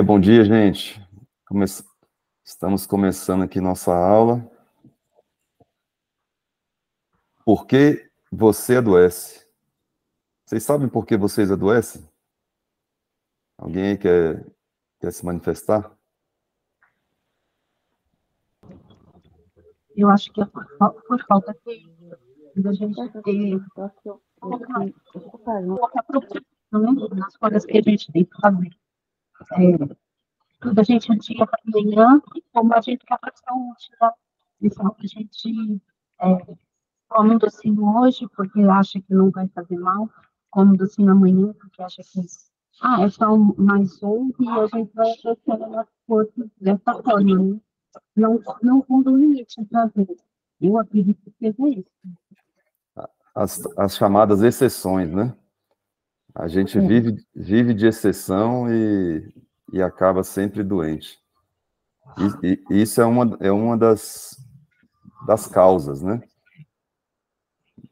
Bom dia, gente. Estamos começando aqui nossa aula. Por que você adoece? Vocês sabem por que vocês adoecem? Alguém aí quer se manifestar? Eu acho que é por falta da gente ter colocar propósito, né, nas coisas que a gente tem que fazer. Tudo a gente dia para amanhã, como a gente quer para saúde, né? Então, a gente come um docinho hoje porque acha que não vai fazer mal, come um docinho amanhã porque acha que é só mais um, e a gente vai adoecendo o nosso corpo dessa forma, né? Não pondo limite para ver. Eu acredito que seja isso. As chamadas exceções, né? A gente vive de exceção e acaba sempre doente. E isso é uma das causas, né?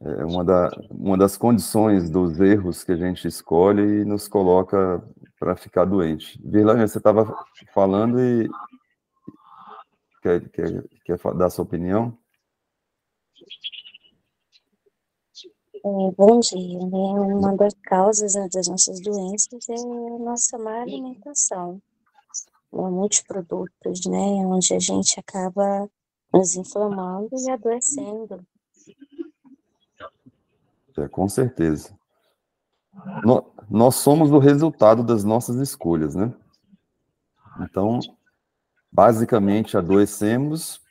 É uma das condições dos erros que a gente escolhe e nos coloca para ficar doente. Virlânia, você estava falando e quer dar sua opinião? Bom dia, né? Uma das causas das nossas doenças é a nossa má alimentação, multiprodutos, né? Onde a gente acaba nos inflamando e adoecendo. Com certeza. Nós somos o resultado das nossas escolhas, né? Então, basicamente, adoecemos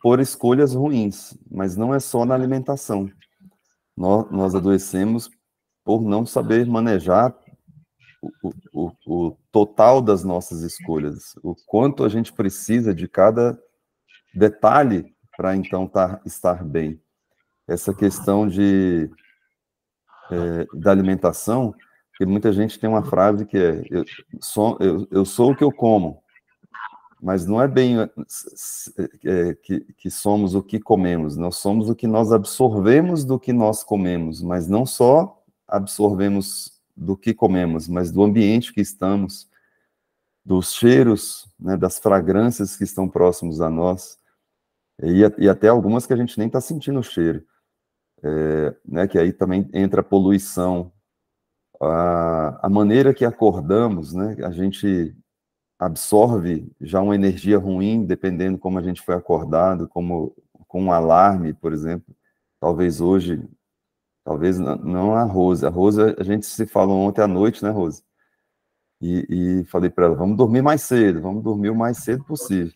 por escolhas ruins, mas não é só na alimentação. Nós adoecemos por não saber manejar o total das nossas escolhas, o quanto a gente precisa de cada detalhe para então estar bem. Essa questão da alimentação, porque muita gente tem uma frase que é eu sou o que eu como, mas não é bem que somos o que comemos, nós somos o que nós absorvemos do que nós comemos, mas não só absorvemos do que comemos, mas do ambiente que estamos, dos cheiros, né, das fragrâncias que estão próximos a nós, e até algumas que a gente nem está sentindo o cheiro, né, que aí também entra a poluição, a maneira que acordamos, né, a gente absorve já uma energia ruim, dependendo como a gente foi acordado, como com um alarme, por exemplo. Talvez hoje, talvez não a Rose. A Rose, a gente se falou ontem à noite, né, Rose? E falei para ela, vamos dormir mais cedo, vamos dormir o mais cedo possível.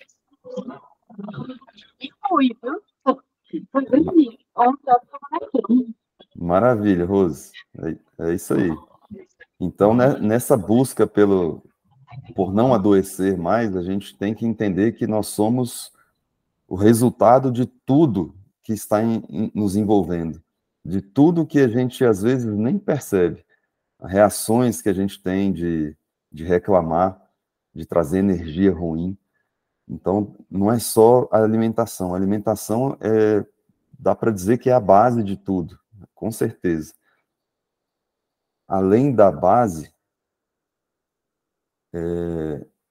E foi, viu? Foi bem. Ontem eu estava aqui. Maravilha, Rose. É isso aí. Então, né, nessa busca por não adoecer mais, a gente tem que entender que nós somos o resultado de tudo que está nos envolvendo, de tudo que a gente às vezes nem percebe, reações que a gente tem de reclamar, de trazer energia ruim. Então, não é só a alimentação dá para dizer que é a base de tudo, com certeza. Além da base,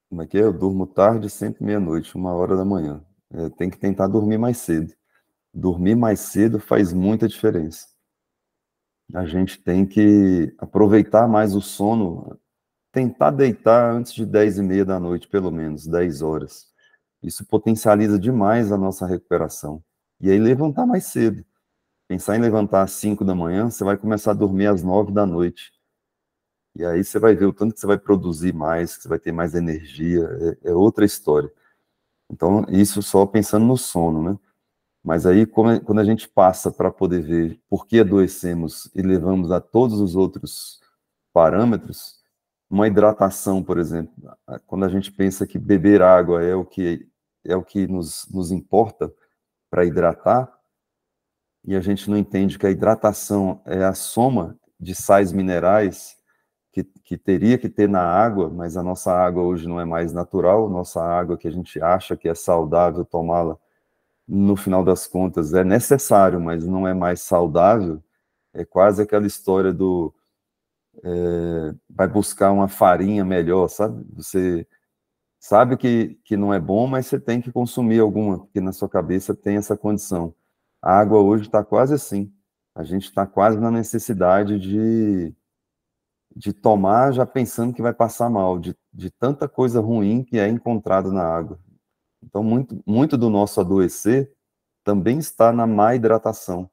como é que é? Eu durmo tarde, sempre meia-noite, 1h da manhã. Tem que tentar dormir mais cedo. Dormir mais cedo faz muita diferença. A gente tem que aproveitar mais o sono, tentar deitar antes de 10h30 da noite, pelo menos, 10 horas. Isso potencializa demais a nossa recuperação. E aí levantar mais cedo. Pensar em levantar às 5 da manhã, você vai começar a dormir às 9 da noite. E aí você vai ver o tanto que você vai produzir mais, que você vai ter mais energia, é outra história. Então, isso só pensando no sono, né? Mas aí, quando a gente passa para poder ver por que adoecemos e levamos a todos os outros parâmetros, uma hidratação, por exemplo, quando a gente pensa que beber água é o que nos importa para hidratar, e a gente não entende que a hidratação é a soma de sais minerais que teria que ter na água, mas a nossa água hoje não é mais natural, nossa água que a gente acha que é saudável tomá-la, no final das contas, é necessário, mas não é mais saudável. É quase aquela história vai buscar uma farinha melhor, sabe? Você sabe que não é bom, mas você tem que consumir alguma, porque na sua cabeça tem essa condição. A água hoje está quase assim. A gente está quase na necessidade de tomar já pensando que vai passar mal, de tanta coisa ruim que é encontrada na água. Então, muito do nosso adoecer também está na má hidratação.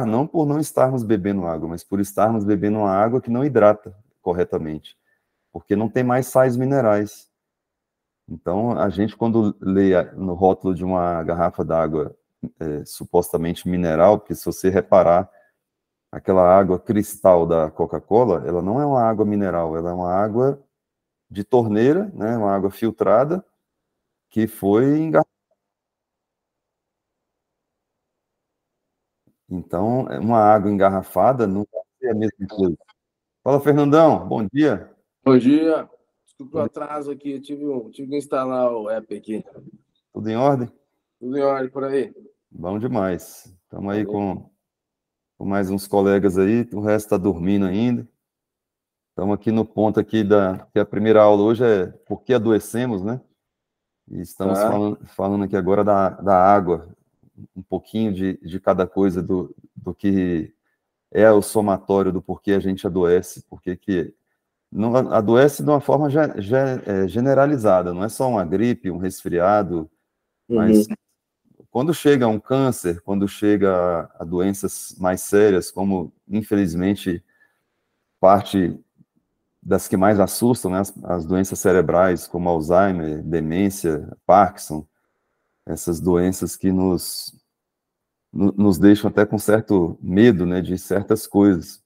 Não por não estarmos bebendo água, mas por estarmos bebendo uma água que não hidrata corretamente, porque não tem mais sais minerais. Então, a gente, quando lê no rótulo de uma garrafa d'água supostamente mineral, porque se você reparar, aquela água cristal da Coca-Cola, ela não é uma água mineral, ela é uma água de torneira, né, uma água filtrada, que foi engarrafada. Então, uma água engarrafada não vai ser a mesma coisa. Fala, Fernandão, bom dia. Bom dia. Desculpa o atraso aqui, eu tive que instalar o app aqui. Tudo em ordem? Tudo em ordem por aí? Bom demais. Estamos aí com mais uns colegas aí, o resto está dormindo ainda. Estamos aqui no ponto aqui que a primeira aula hoje é por que adoecemos, né? E estamos falando aqui agora da água, um pouquinho de cada coisa do que é o somatório do porquê a gente adoece, porque que não adoece de uma forma generalizada, não é só uma gripe, um resfriado, mas quando chega um câncer, quando chega a doenças mais sérias, como infelizmente parte das que mais assustam, né, as doenças cerebrais, como Alzheimer, demência, Parkinson, essas doenças que nos deixam até com certo medo, né, de certas coisas,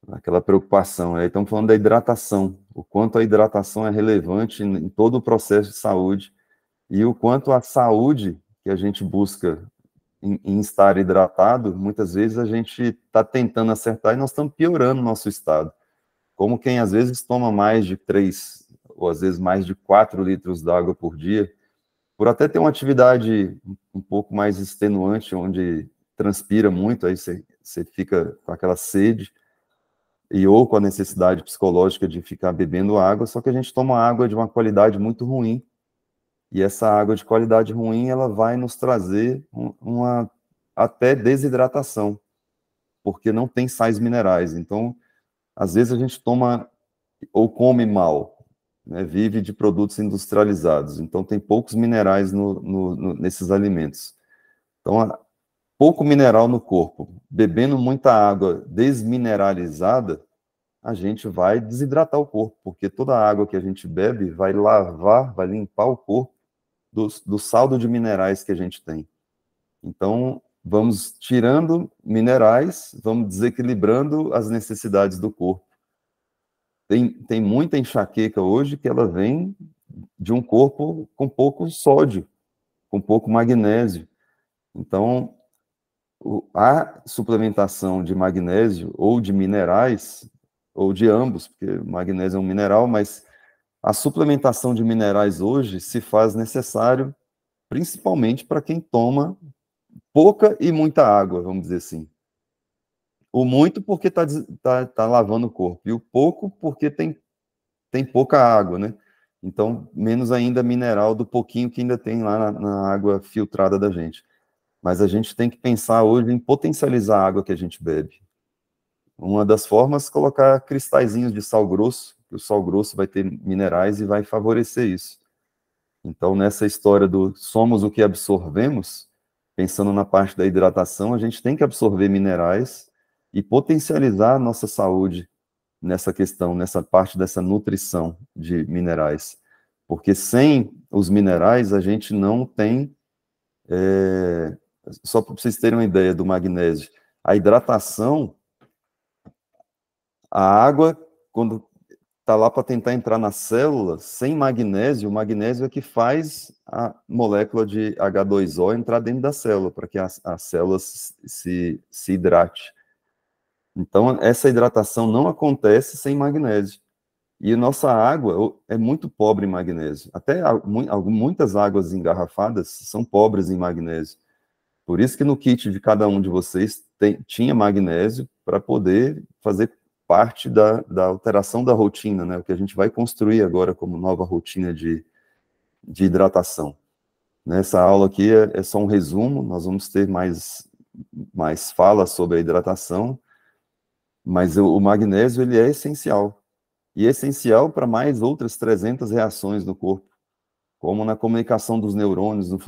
aquela preocupação. Aí estamos falando da hidratação, o quanto a hidratação é relevante em todo o processo de saúde e o quanto a saúde que a gente busca em estar hidratado, muitas vezes a gente está tentando acertar e nós estamos piorando o nosso estado. Como quem às vezes toma mais de 3, ou às vezes mais de 4 litros d'água por dia, por até ter uma atividade um pouco mais extenuante, onde transpira muito, aí você fica com aquela sede, ou com a necessidade psicológica de ficar bebendo água, só que a gente toma água de uma qualidade muito ruim, e essa água de qualidade ruim, ela vai nos trazer uma até desidratação, porque não tem sais minerais. Então, às vezes a gente toma ou come mal, né, vive de produtos industrializados, então tem poucos minerais nesses alimentos. Então, pouco mineral no corpo, bebendo muita água desmineralizada, a gente vai desidratar o corpo, porque toda a água que a gente bebe vai lavar, vai limpar o corpo do saldo de minerais que a gente tem. Então, vamos tirando minerais, vamos desequilibrando as necessidades do corpo. Tem muita enxaqueca hoje que ela vem de um corpo com pouco sódio, com pouco magnésio. Então, a suplementação de magnésio ou de minerais, ou de ambos, porque o magnésio é um mineral, mas a suplementação de minerais hoje se faz necessário principalmente para quem toma pouca e muita água, vamos dizer assim. O muito porque tá lavando o corpo, e o pouco porque tem pouca água, né? Então, menos ainda mineral do pouquinho que ainda tem lá na água filtrada da gente. Mas a gente tem que pensar hoje em potencializar a água que a gente bebe. Uma das formas é colocar cristalzinhos de sal grosso, que o sal grosso vai ter minerais e vai favorecer isso. Então, nessa história do somos o que absorvemos, pensando na parte da hidratação, a gente tem que absorver minerais e potencializar a nossa saúde nessa questão, nessa parte dessa nutrição de minerais. Porque sem os minerais, a gente não tem... Só para vocês terem uma ideia do magnésio, a hidratação, a água, quando está lá para tentar entrar na célula, sem magnésio, o magnésio é que faz a molécula de H2O entrar dentro da célula, para que a célula se hidrate. Então, essa hidratação não acontece sem magnésio. E a nossa água é muito pobre em magnésio. Até muitas águas engarrafadas são pobres em magnésio. Por isso que no kit de cada um de vocês tinha magnésio para poder fazer parte da alteração da rotina, né? O que a gente vai construir agora como nova rotina de hidratação. Nessa aula aqui é só um resumo, nós vamos ter mais fala sobre a hidratação, mas o magnésio ele é essencial, e é essencial para mais outras 300 reações no corpo, como na comunicação dos neurônios, no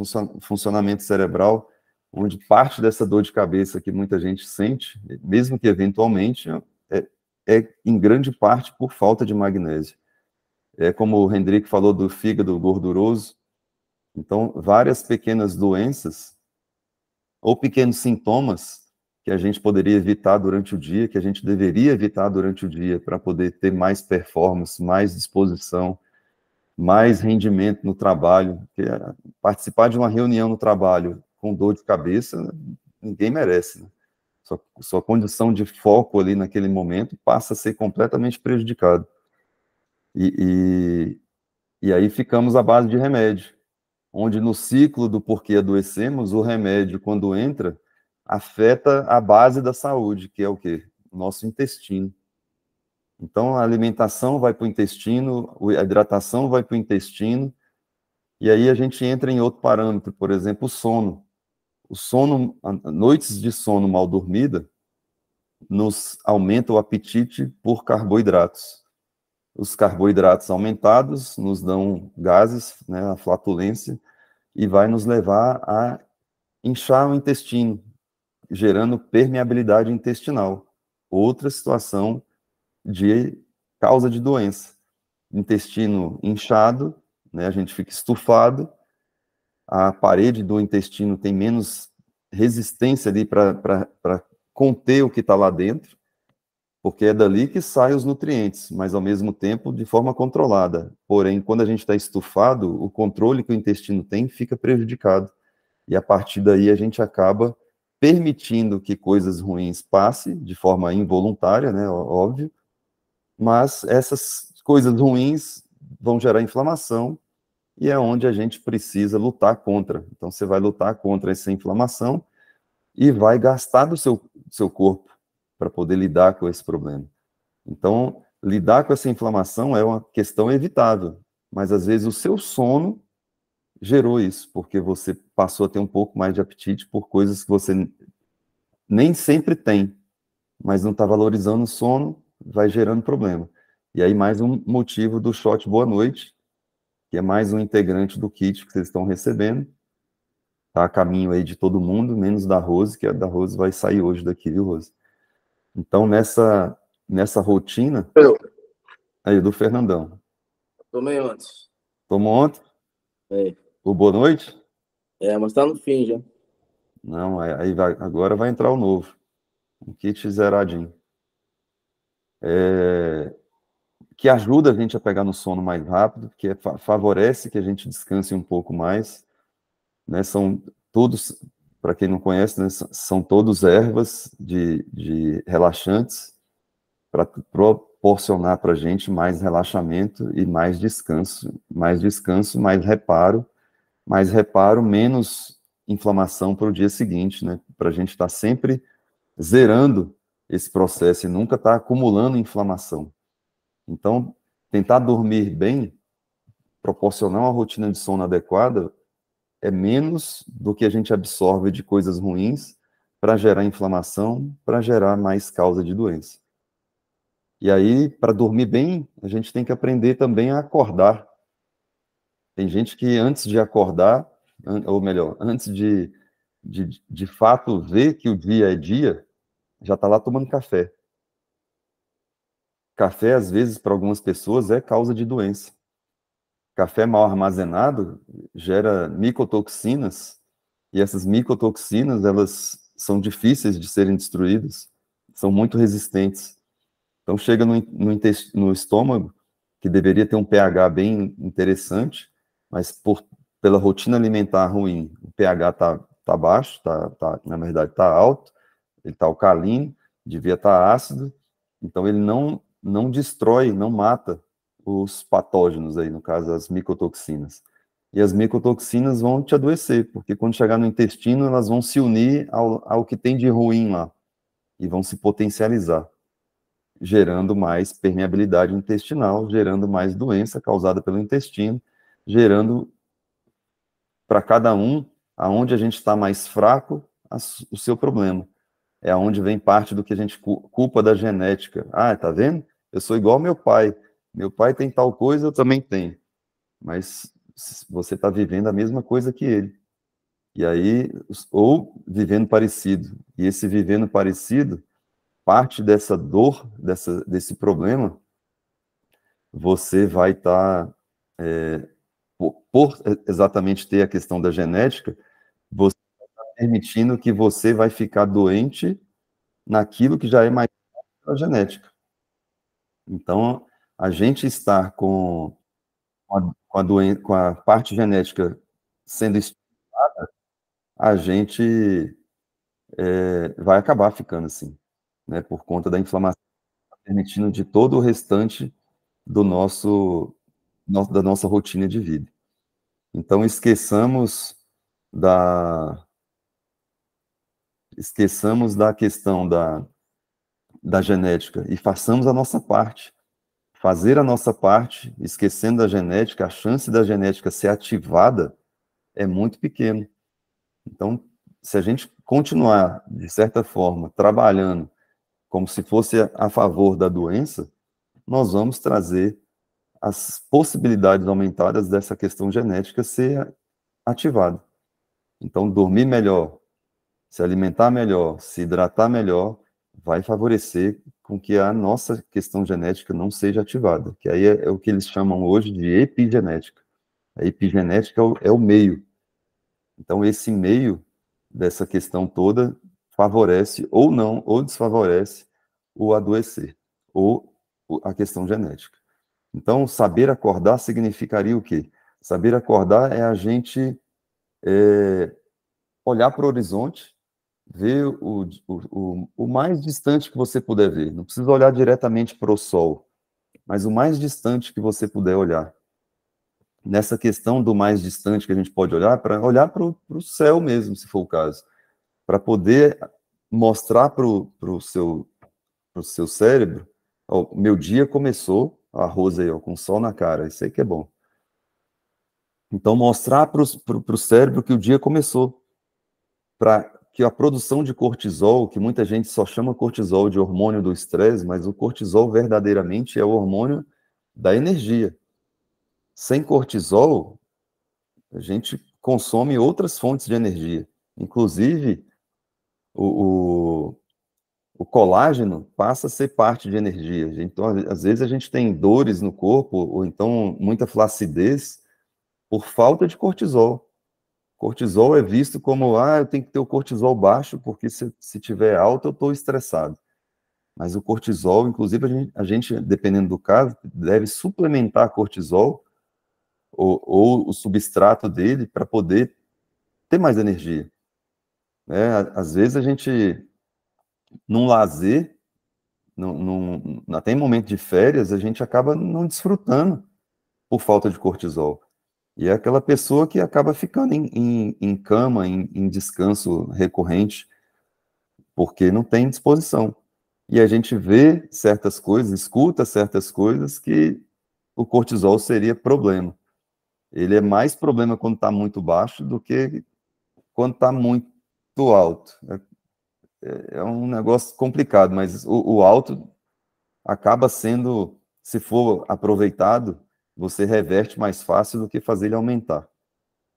funcionamento cerebral, onde parte dessa dor de cabeça que muita gente sente, mesmo que eventualmente, é em grande parte por falta de magnésio. É como o Hendrik falou do fígado gorduroso. Então, várias pequenas doenças ou pequenos sintomas que a gente poderia evitar durante o dia, que a gente deveria evitar durante o dia para poder ter mais performance, mais disposição, mais rendimento no trabalho. Porque participar de uma reunião no trabalho com dor de cabeça, ninguém merece, né? Sua condição de foco ali naquele momento passa a ser completamente prejudicado. E aí ficamos à base de remédio, onde no ciclo do porquê adoecemos, o remédio, quando entra, afeta a base da saúde, que é o quê? O nosso intestino. Então, a alimentação vai para o intestino, a hidratação vai para o intestino, e aí a gente entra em outro parâmetro, por exemplo, o sono. O sono, noites de sono mal dormida, nos aumenta o apetite por carboidratos. Os carboidratos aumentados nos dão gases, né, a flatulência, e vai nos levar a inchar o intestino, gerando permeabilidade intestinal. Outra situação de causa de doença. Intestino inchado, né, a gente fica estufado, a parede do intestino tem menos resistência ali para conter o que está lá dentro, porque é dali que saem os nutrientes, mas ao mesmo tempo de forma controlada. Porém, quando a gente está estufado, o controle que o intestino tem fica prejudicado. E a partir daí a gente acaba permitindo que coisas ruins passem de forma involuntária, né, óbvio, mas essas coisas ruins vão gerar inflamação e é onde a gente precisa lutar contra. Então você vai lutar contra essa inflamação e vai gastar do seu corpo para poder lidar com esse problema. Então, lidar com essa inflamação é uma questão evitável, mas às vezes o seu sono gerou isso, porque você passou a ter um pouco mais de apetite por coisas que você nem sempre tem, mas não está valorizando o sono, vai gerando problema. E aí mais um motivo do shot Boa Noite, que é mais um integrante do kit que vocês estão recebendo, tá a caminho aí de todo mundo, menos da Rose, que a da Rose vai sair hoje daqui, viu, Rose? Então, nessa rotina... Aí, do Fernandão. Tomei ontem. Tomou ontem? É. O Boa Noite? É, mas tá no fim já. Não, agora vai entrar o novo. Um kit zeradinho. Que ajuda a gente a pegar no sono mais rápido, que favorece que a gente descanse um pouco mais, né? São todos, para quem não conhece, né, são todos ervas de relaxantes para proporcionar para a gente mais relaxamento e mais descanso, mais reparo, menos inflamação para o dia seguinte, né? Para a gente estar sempre zerando esse processo e nunca estar acumulando inflamação. Então, tentar dormir bem, proporcionar uma rotina de sono adequada, é menos do que a gente absorve de coisas ruins para gerar inflamação, para gerar mais causa de doença. E aí, para dormir bem, a gente tem que aprender também a acordar. Tem gente que antes de acordar, ou melhor, antes de fato ver que o dia é dia, já está lá tomando café. Café, às vezes, para algumas pessoas, é causa de doença. Café mal armazenado gera micotoxinas, e essas micotoxinas, elas são difíceis de serem destruídas, são muito resistentes. Então, chega no estômago, que deveria ter um pH bem interessante, mas pela rotina alimentar ruim, o pH tá baixo, na verdade está alto, ele está alcalino, devia estar ácido, então ele não destrói, não mata os patógenos aí, no caso, as micotoxinas. E as micotoxinas vão te adoecer, porque quando chegar no intestino, elas vão se unir ao que tem de ruim lá, e vão se potencializar. gerando mais permeabilidade intestinal, gerando mais doença causada pelo intestino, gerando para cada um, aonde a gente está mais fraco, o seu problema. É aonde vem parte do que a gente culpa da genética. Ah, tá vendo? Eu sou igual ao meu pai. Meu pai tem tal coisa, eu também tenho. Mas você está vivendo a mesma coisa que ele. E aí, ou vivendo parecido. E esse vivendo parecido, parte dessa dor, desse problema, você vai estar, por exatamente ter a questão da genética, você está permitindo que você vai ficar doente naquilo que já é mais da genética. Então, a gente estar com a parte genética sendo estimulada, a gente vai acabar ficando assim, né, por conta da inflamação, permitindo de todo o restante da nossa rotina de vida. Então, esqueçamos da questão da genética e façamos a nossa parte. Fazer a nossa parte, esquecendo da genética, a chance da genética ser ativada é muito pequena. Então, se a gente continuar, de certa forma, trabalhando como se fosse a favor da doença, nós vamos trazer as possibilidades aumentadas dessa questão genética ser ativada. Então, dormir melhor, se alimentar melhor, se hidratar melhor, vai favorecer com que a nossa questão genética não seja ativada, que aí é o que eles chamam hoje de epigenética. A epigenética é o meio. Então, esse meio dessa questão toda favorece ou não, ou desfavorece o adoecer, ou a questão genética. Então, saber acordar significaria o quê? Saber acordar é a gente olhar para o horizonte, ver o mais distante que você puder ver. Não precisa olhar diretamente para o sol, mas o mais distante que você puder olhar. Nessa questão do mais distante que a gente pode olhar, para olhar para o céu mesmo, se for o caso, para poder mostrar para o seu cérebro, ó, meu dia começou, a Rosa aí, ó, com sol na cara, isso aí que é bom. Então, mostrar para o cérebro que o dia começou, para que a produção de cortisol, que muita gente só chama cortisol de hormônio do estresse, mas o cortisol verdadeiramente é o hormônio da energia. Sem cortisol, a gente consome outras fontes de energia. Inclusive, o, o colágeno passa a ser parte de energia. Então, às vezes, a gente tem dores no corpo, ou então muita flacidez, por falta de cortisol. Cortisol é visto como, eu tenho que ter o cortisol baixo, porque se tiver alto, eu estou estressado. Mas o cortisol, inclusive, a gente, dependendo do caso, deve suplementar cortisol ou o substrato dele para poder ter mais energia. Né? Às vezes a gente, num lazer, até em momento de férias, a gente acaba não desfrutando por falta de cortisol. E é aquela pessoa que acaba ficando em cama, em descanso recorrente, porque não tem disposição. E a gente vê certas coisas, escuta certas coisas que o cortisol seria problema. Ele é mais problema quando está muito baixo do que quando está muito alto. É um negócio complicado, mas o alto acaba sendo, se for aproveitado, você reverte mais fácil do que fazer ele aumentar.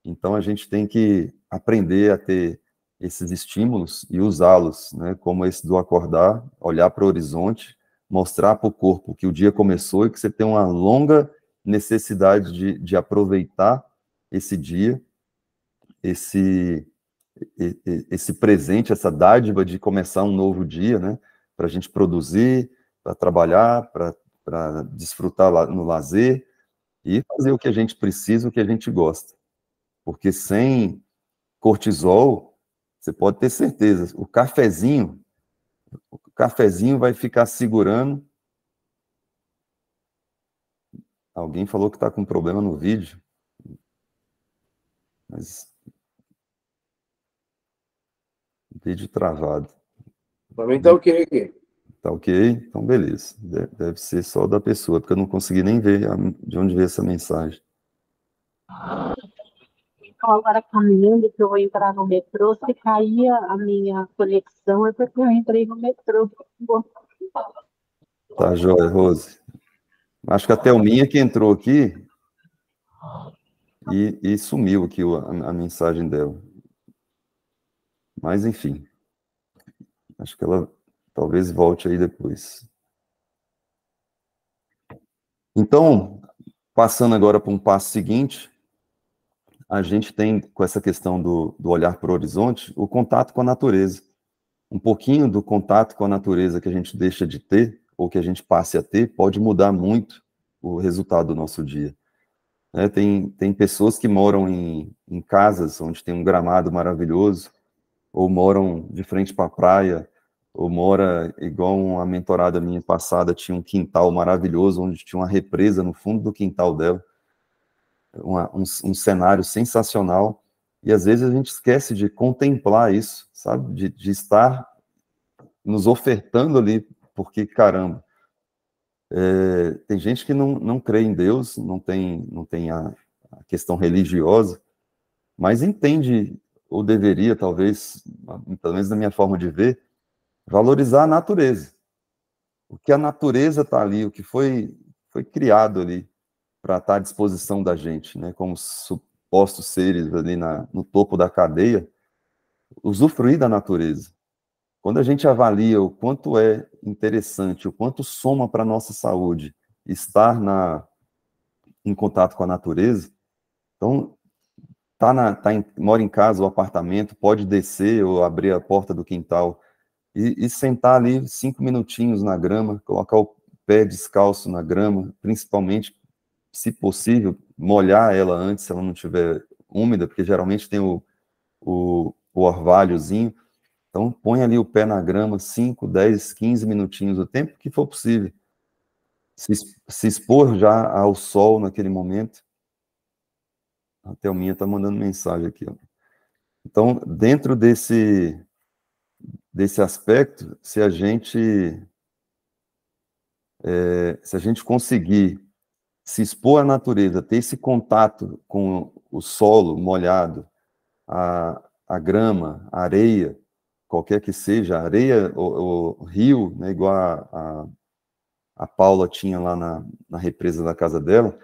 Então, a gente tem que aprender a ter esses estímulos e usá-los, né, como esse do acordar, olhar para o horizonte, mostrar para o corpo que o dia começou e que você tem uma longa necessidade de aproveitar esse dia, esse presente, essa dádiva de começar um novo dia, né, para a gente produzir, para trabalhar, para desfrutar no lazer e fazer o que a gente precisa, o que a gente gosta. Porque sem cortisol, você pode ter certeza, o cafezinho vai ficar segurando. Alguém falou que está com problema no vídeo, mas vídeo travado. Para mim tá ok aqui. Tá ok? Então, beleza. Deve ser só da pessoa, porque eu não consegui nem ver de onde veio essa mensagem. Então, agora caminhando, que eu vou entrar no metrô, se cair a minha conexão, é porque eu entrei no metrô. Tá joia, Rose. Acho que a Thelminha que entrou aqui e sumiu aqui a mensagem dela. Mas, enfim. Acho que ela talvez volte aí depois. Então, passando agora para um passo seguinte, a gente tem, com essa questão do olhar para o horizonte, o contato com a natureza. Um pouquinho do contato com a natureza que a gente deixa de ter, ou que a gente passe a ter, pode mudar muito o resultado do nosso dia. Tem pessoas que moram em casas onde tem um gramado maravilhoso, ou moram de frente para a praia, ou mora, igual uma mentorada minha passada, tinha um quintal maravilhoso, onde tinha uma represa no fundo do quintal dela, um cenário sensacional, e às vezes a gente esquece de contemplar isso, sabe? De estar nos ofertando ali, porque, caramba, tem gente que não crê em Deus, não tem a questão religiosa, mas entende, ou deveria, talvez, pelo menos na minha forma de ver, valorizar a natureza. O que a natureza está ali, o que foi criado ali para estar à disposição da gente, né, como supostos seres ali no topo da cadeia, usufruir da natureza. Quando a gente avalia o quanto é interessante, o quanto soma para a nossa saúde estar em contato com a natureza, então, mora em casa ou apartamento, pode descer ou abrir a porta do quintal e sentar ali 5 minutinhos na grama, colocar o pé descalço na grama, principalmente, se possível, molhar ela antes, se ela não estiver úmida, porque geralmente tem o orvalhozinho. Então, põe ali o pé na grama, 5, 10, 15 minutinhos, o tempo que for possível. Se expor já ao sol naquele momento. A Thelminha está mandando mensagem aqui. Ó. Então, dentro desse aspecto, se a gente conseguir se expor à natureza, ter esse contato com o solo molhado, a grama, a areia, qualquer que seja, a areia, o rio, né, igual a Paula tinha lá na represa da casa dela,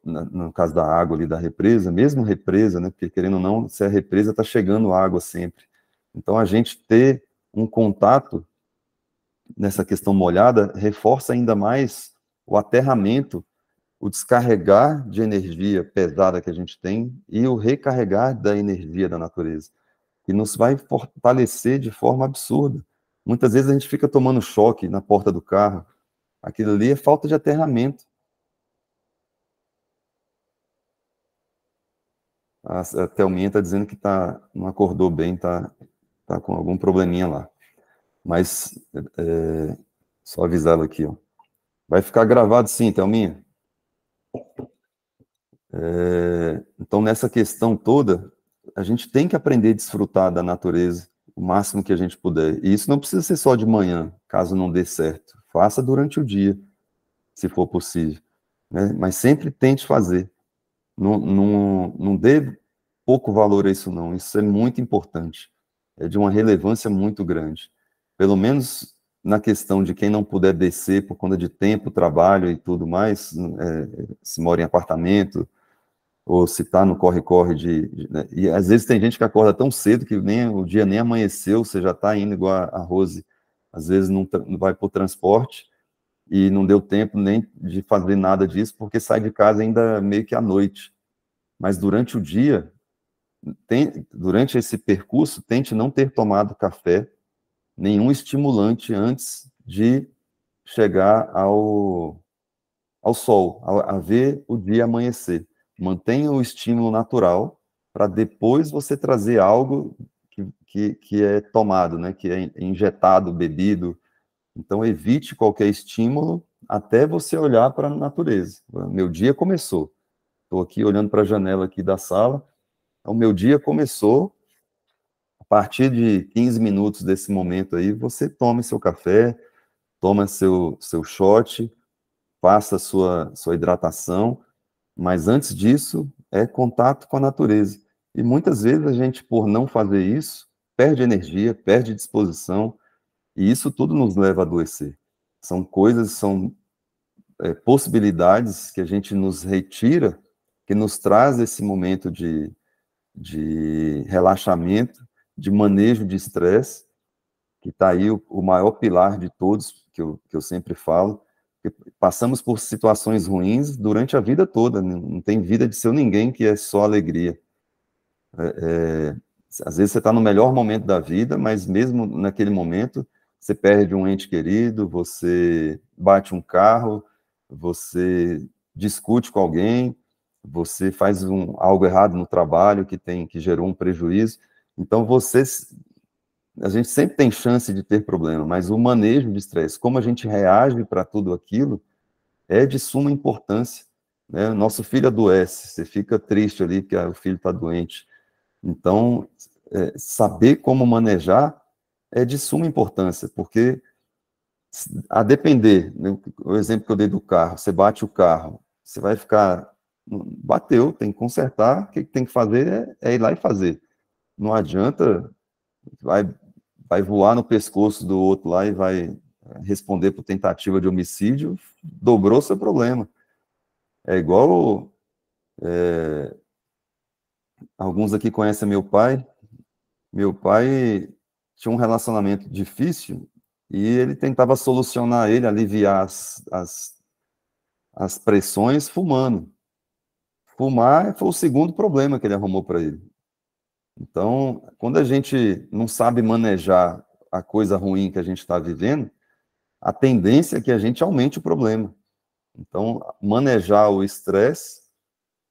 no caso da água ali da represa, mesmo represa, né, porque querendo ou não, se a represa está chegando água sempre. Então, a gente ter um contato nessa questão molhada reforça ainda mais o aterramento, o descarregar de energia pesada que a gente tem e o recarregar da energia da natureza, que nos vai fortalecer de forma absurda. Muitas vezes a gente fica tomando choque na porta do carro, aquilo ali é falta de aterramento. A Thelminha está dizendo que não acordou bem, tá com algum probleminha lá. Mas, só avisá-la aqui, ó. Vai ficar gravado sim, Thelminha. Então, nessa questão toda, a gente tem que aprender a desfrutar da natureza o máximo que a gente puder. E isso não precisa ser só de manhã, caso não dê certo. Faça durante o dia, se for possível. Né? Mas sempre tente fazer. Não dê pouco valor a isso, não. Isso é muito importante. É de uma relevância muito grande. Pelo menos na questão de quem não puder descer por conta de tempo, trabalho e tudo mais, se mora em apartamento, ou se está no corre-corre né? E às vezes tem gente que acorda tão cedo que o dia nem amanheceu, você já está indo igual a Rose, às vezes não vai por transporte, e não deu tempo nem de fazer nada disso, porque sai de casa ainda meio que à noite. Mas durante o dia, durante esse percurso, tente não ter tomado café, nenhum estimulante antes de chegar ao sol, a ver o dia amanhecer. Mantenha o estímulo natural para depois você trazer algo que é tomado, né, que é injetado, bebido. Então, evite qualquer estímulo até você olhar para a natureza. Meu dia começou. Estou aqui olhando para a janela aqui da sala. Então, meu dia começou A partir de 15 minutos desse momento aí, você tome seu café, toma seu shot, faça sua hidratação, mas antes disso, é contato com a natureza. E muitas vezes a gente, por não fazer isso, perde energia, perde disposição, e isso tudo nos leva a adoecer. São coisas, são possibilidades que a gente nos retira, que nos traz esse momento de relaxamento, de manejo de estresse, que está aí o maior pilar de todos, que eu sempre falo, que passamos por situações ruins durante a vida toda, não tem vida de seu ninguém que é só alegria. Às vezes você está no melhor momento da vida, mas mesmo naquele momento, você perde um ente querido, você bate um carro, você discute com alguém, você faz algo errado no trabalho que gerou um prejuízo. Então, a gente sempre tem chance de ter problema, mas o manejo de estresse, como a gente reage para tudo aquilo, é de suma importância. Né? Nosso filho adoece, você fica triste ali porque o filho está doente. Então, saber como manejar é de suma importância, porque a depender, né, o exemplo que eu dei do carro, você bate o carro, você vai ficar, bateu, tem que consertar, o que tem que fazer é ir lá e fazer. Não adianta, vai voar no pescoço do outro lá e vai responder por tentativa de homicídio, dobrou seu problema. É igual, alguns aqui conhecem meu pai tinha um relacionamento difícil e ele tentava solucionar ele, aliviar as pressões fumando. Fumar foi o segundo problema que ele arrumou para ele. Então, quando a gente não sabe manejar a coisa ruim que a gente está vivendo, a tendência é que a gente aumente o problema. Então, manejar o estresse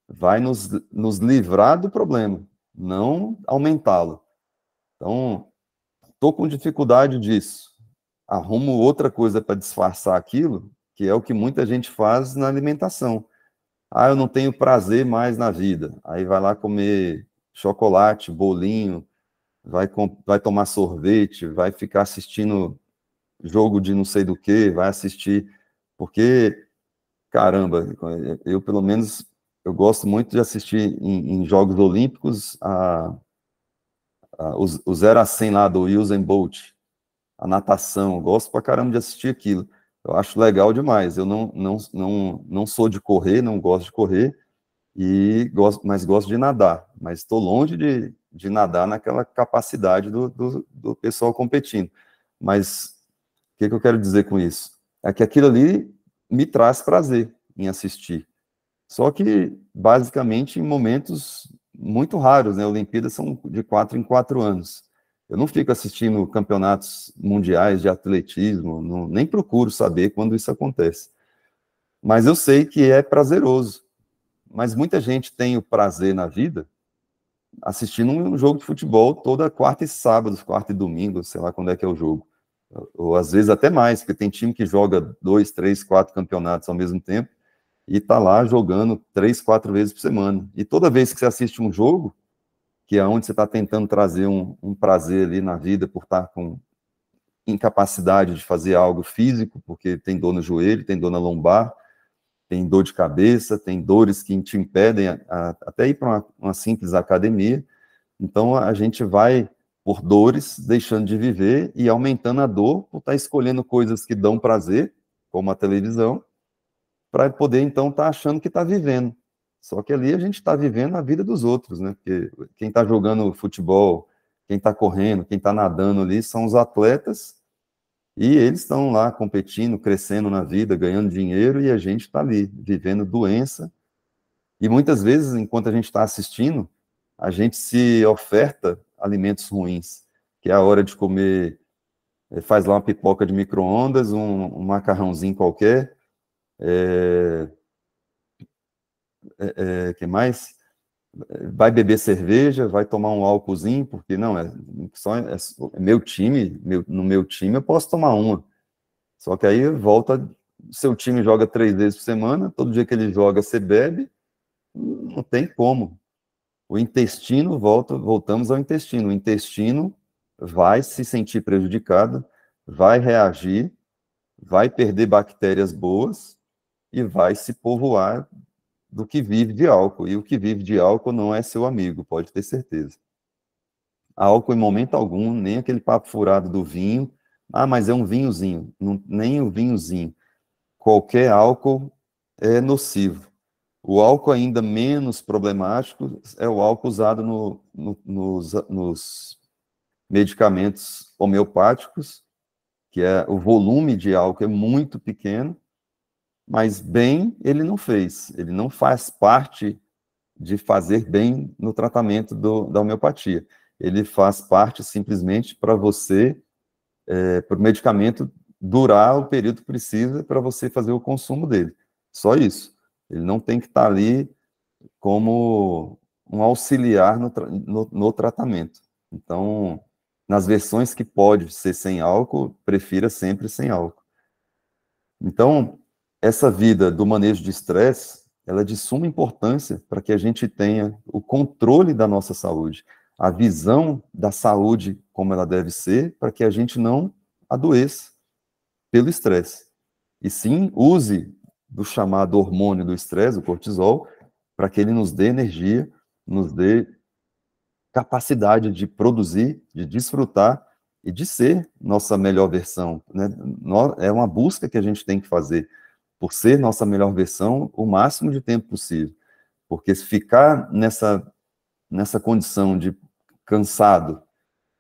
vai nos livrar do problema, não aumentá-lo. Então, estou com dificuldade disso. Arrumo outra coisa para disfarçar aquilo, que é o que muita gente faz na alimentação. Ah, eu não tenho prazer mais na vida. Aí vai lá comer chocolate, bolinho, vai tomar sorvete, vai ficar assistindo jogo de não sei do que, vai assistir. Porque, caramba, eu pelo menos, eu gosto muito de assistir em Jogos Olímpicos o 0 a 100 lá do Usain Bolt, a natação, eu gosto pra caramba de assistir aquilo. Eu acho legal demais. Eu não sou de correr, não gosto de correr, mas gosto de nadar. Mas estou longe de nadar naquela capacidade do pessoal competindo. Mas o que eu quero dizer com isso? É que aquilo ali me traz prazer em assistir. Só que, basicamente, em momentos muito raros, né? Olimpíadas são de 4 em 4 anos. Eu não fico assistindo campeonatos mundiais de atletismo, nem procuro saber quando isso acontece. Mas eu sei que é prazeroso. Mas muita gente tem o prazer na vida assistindo um jogo de futebol toda quarta e sábado, quarta e domingo, sei lá quando é que é o jogo. Ou às vezes até mais, porque tem time que joga 2, 3, 4 campeonatos ao mesmo tempo e tá lá jogando 3, 4 vezes por semana. E toda vez que você assiste um jogo, que é onde você está tentando trazer um prazer ali na vida por estar com incapacidade de fazer algo físico, porque tem dor no joelho, tem dor na lombar, tem dor de cabeça, tem dores que te impedem até ir para uma simples academia. Então, a gente vai por dores, deixando de viver e aumentando a dor por estar escolhendo coisas que dão prazer, como a televisão, para poder, então, estar achando que está vivendo. Só que ali a gente está vivendo a vida dos outros, né? Porque quem está jogando futebol, quem está correndo, quem está nadando ali, são os atletas, e eles estão lá competindo, crescendo na vida, ganhando dinheiro, e a gente está ali, vivendo doença. E muitas vezes, enquanto a gente está assistindo, a gente se oferta alimentos ruins, que é a hora de comer, faz lá uma pipoca de micro-ondas, um macarrãozinho qualquer, que mais? Vai beber cerveja, vai tomar um álcoolzinho, porque não, é meu time, no meu time eu posso tomar uma. Só que aí volta, seu time joga 3 vezes por semana, todo dia que ele joga você bebe, não tem como. O intestino, voltamos ao intestino. O intestino vai se sentir prejudicado, vai reagir, vai perder bactérias boas e vai se povoar do que vive de álcool. E o que vive de álcool não é seu amigo, pode ter certeza. Álcool, em momento algum, nem aquele papo furado do vinho. Ah, mas é um vinhozinho. Não, nem o vinhozinho. Qualquer álcool é nocivo. O álcool ainda menos problemático é o álcool usado nos medicamentos homeopáticos, que é o volume de álcool é muito pequeno, mas bem ele não fez. Ele não faz parte de fazer bem no tratamento da homeopatia. Ele faz parte simplesmente para você, para o medicamento durar o período que precisa para você fazer o consumo dele. Só isso. Ele não tem que estar ali como um auxiliar no tratamento. Então, nas versões que pode ser sem álcool, prefira sempre sem álcool. Então, essa vida do manejo de estresse, ela é de suma importância para que a gente tenha o controle da nossa saúde, a visão da saúde como ela deve ser, para que a gente não adoeça pelo estresse. E sim, use do chamado hormônio do estresse, o cortisol, para que ele nos dê energia, nos dê capacidade de produzir, de desfrutar e de ser nossa melhor versão, né? É uma busca que a gente tem que fazer por ser nossa melhor versão o máximo de tempo possível. Porque se ficar nessa condição de cansado,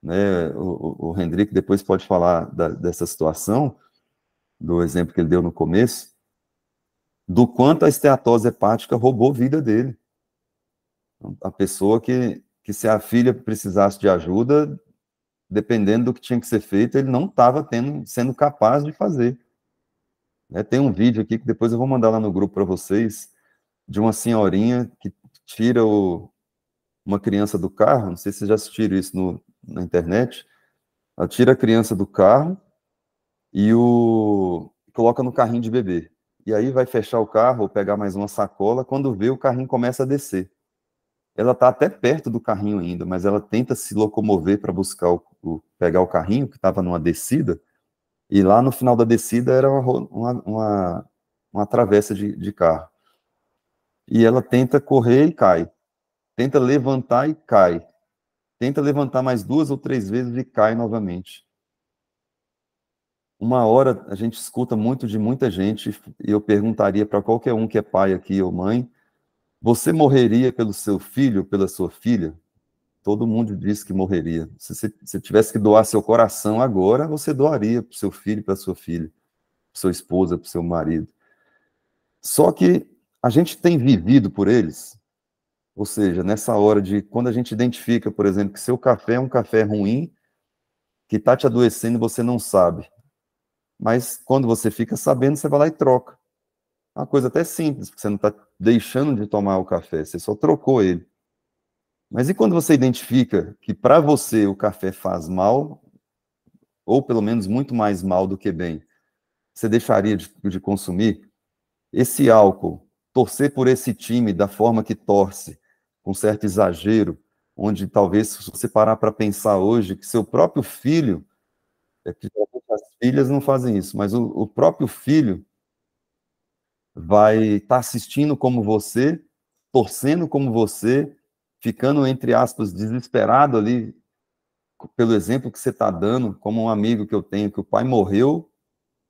né, o Hendrik depois pode falar dessa situação, do exemplo que ele deu no começo, do quanto a esteatose hepática roubou a vida dele. A pessoa que se a filha precisasse de ajuda, dependendo do que tinha que ser feito, ele não estava sendo capaz de fazer. Tem um vídeo aqui que depois eu vou mandar lá no grupo para vocês, de uma senhorinha que tira uma criança do carro, não sei se vocês já assistiram isso na internet, ela tira a criança do carro e coloca no carrinho de bebê. E aí vai fechar o carro ou pegar mais uma sacola, quando vê o carrinho começa a descer. Ela está até perto do carrinho ainda, mas ela tenta se locomover para buscar pegar o carrinho, que estava numa descida, e lá no final da descida era uma travessa de carro. E ela tenta correr e cai. Tenta levantar e cai. Tenta levantar mais 2 ou 3 vezes e cai novamente. Uma hora a gente escuta muito de muita gente, e eu perguntaria para qualquer um que é pai aqui ou mãe, você morreria pelo seu filho, pela sua filha? Todo mundo diz que morreria. Se você tivesse que doar seu coração agora, você doaria para o seu filho, para a sua filha, para sua esposa, para o seu marido. Só que a gente tem vivido por eles, ou seja, nessa hora de, quando a gente identifica, por exemplo, que seu café é um café ruim, que está te adoecendo e você não sabe. Mas quando você fica sabendo, você vai lá e troca. Uma coisa até simples, porque você não está deixando de tomar o café, você só trocou ele. Mas e quando você identifica que para você o café faz mal, ou pelo menos muito mais mal do que bem, você deixaria de consumir? Esse álcool, torcer por esse time da forma que torce, com certo exagero, onde talvez, se você parar para pensar hoje, que seu próprio filho, que as filhas não fazem isso, mas o próprio filho vai estar assistindo como você, torcendo como você, ficando, entre aspas, desesperado ali, pelo exemplo que você está dando, como um amigo que eu tenho, que o pai morreu,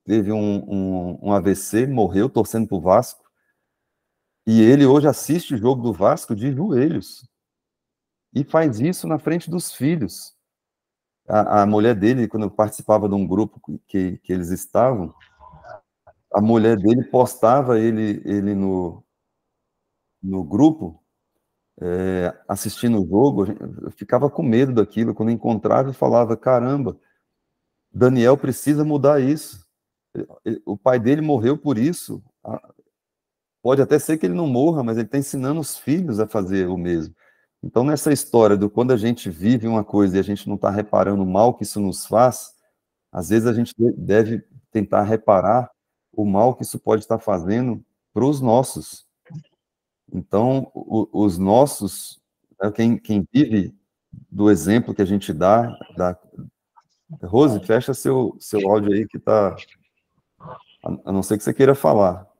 teve um AVC, morreu torcendo para o Vasco, e ele hoje assiste o jogo do Vasco de joelhos, e faz isso na frente dos filhos. A mulher dele, quando eu participava de um grupo que eles estavam, a mulher dele postava ele no grupo, assistindo o jogo. Eu ficava com medo daquilo, quando encontrava e falava, caramba, Daniel precisa mudar isso. O pai dele morreu por isso. Pode até ser que ele não morra, mas ele está ensinando os filhos a fazer o mesmo. Então, nessa história do quando a gente vive uma coisa e a gente não está reparando o mal que isso nos faz, às vezes a gente deve tentar reparar o mal que isso pode estar fazendo para os nossos. Então, os nossos Quem vive do exemplo que a gente dá. Rose, fecha seu áudio aí que tá. A não ser que você queira falar.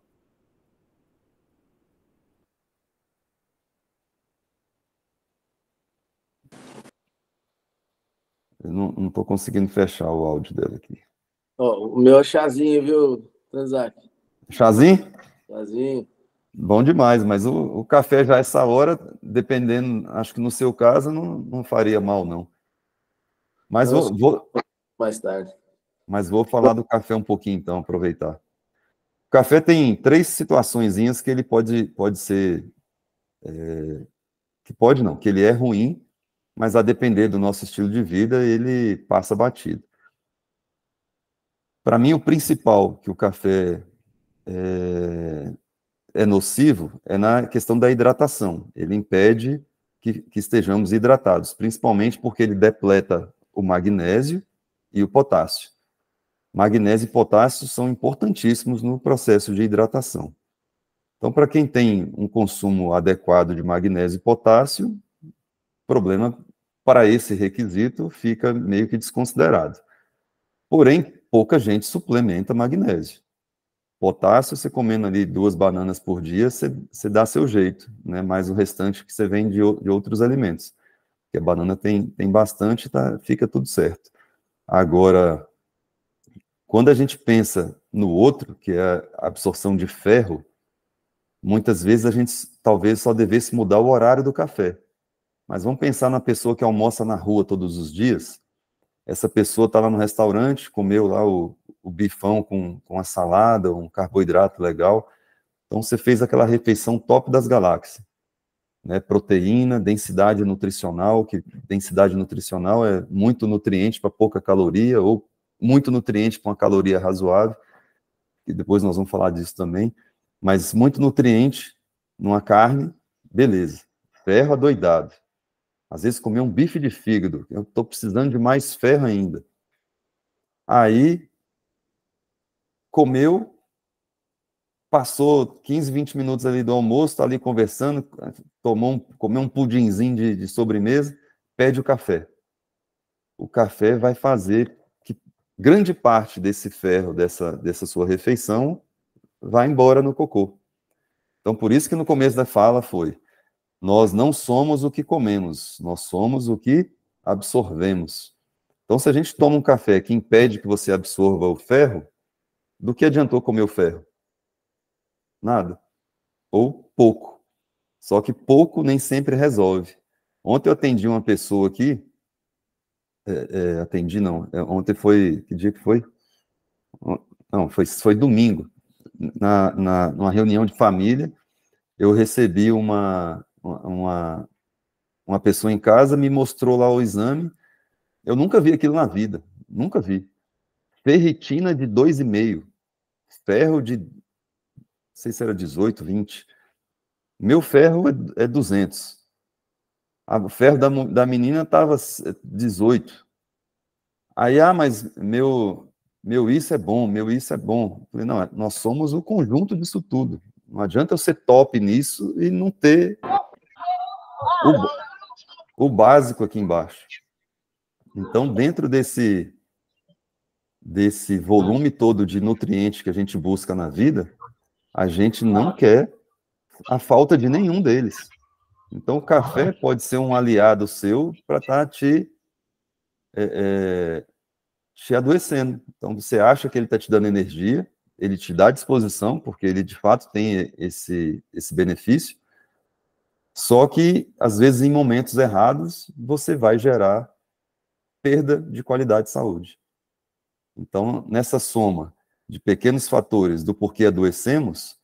Eu não estou conseguindo fechar o áudio dela aqui. O meu é chazinho, viu, Transac? Chazinho? Chazinho. Bom demais, mas o café já essa hora, dependendo, acho que no seu caso, não faria mal, não. Mas mais tarde. Mas vou falar do café um pouquinho, então, aproveitar. O café tem 3 situaçõezinhas que ele pode ser... que ele é ruim, mas a depender do nosso estilo de vida, ele passa batido. Para mim, o principal que o café é nocivo é na questão da hidratação. Ele impede que estejamos hidratados, principalmente porque ele depleta o magnésio e o potássio. Magnésio e potássio são importantíssimos no processo de hidratação. Então, para quem tem um consumo adequado de magnésio e potássio, o problema para esse requisito fica meio que desconsiderado. Porém, pouca gente suplementa magnésio. Potássio, você comendo ali 2 bananas por dia, você dá seu jeito, né? Mas o restante que você vem de outros alimentos. Porque a banana tem bastante, fica tudo certo. Agora, quando a gente pensa no outro, que é a absorção de ferro, muitas vezes a gente talvez só devesse mudar o horário do café. Mas vamos pensar na pessoa que almoça na rua todos os dias. Essa pessoa está lá no restaurante, comeu lá o bifão com a salada, um carboidrato legal. Então, você fez aquela refeição top das galáxias. Né? Proteína, densidade nutricional, que densidade nutricional é muito nutriente para pouca caloria, ou muito nutriente para uma caloria razoável, que depois nós vamos falar disso também, mas muito nutriente numa carne, beleza. Ferro adoidado. Às vezes comer um bife de fígado, eu estou precisando de mais ferro ainda. Aí, comeu, passou 15, 20 minutos ali do almoço, está ali conversando, comeu um pudinzinho de sobremesa, pede o café. O café vai fazer que grande parte desse ferro, dessa sua refeição, vai embora no cocô. Então, por isso que no começo da fala foi: nós não somos o que comemos, nós somos o que absorvemos. Então, se a gente toma um café que impede que você absorva o ferro, do que adiantou comer o ferro? Nada. Ou pouco. Só que pouco nem sempre resolve. Ontem eu atendi uma pessoa aqui, ontem foi, que dia que foi? Não, foi domingo, numa reunião de família, eu recebi uma pessoa em casa, me mostrou lá o exame, eu nunca vi aquilo na vida, nunca vi. Ferritina de 2,5, ferro de, não sei se era 18, 20. Meu ferro é 200. O ferro da menina estava 18. Aí, mas meu isso é bom, meu isso é bom. Eu falei, não, nós somos o conjunto disso tudo. Não adianta eu ser top nisso e não ter o básico aqui embaixo. Então, dentro desse volume todo de nutrientes que a gente busca na vida, a gente não quer a falta de nenhum deles. Então, o café pode ser um aliado seu para estar te adoecendo. Então, você acha que ele está te dando energia, ele te dá disposição, porque ele, de fato, tem esse benefício, só que, às vezes, em momentos errados, você vai gerar perda de qualidade de saúde. Então, nessa soma de pequenos fatores do porquê adoecemos,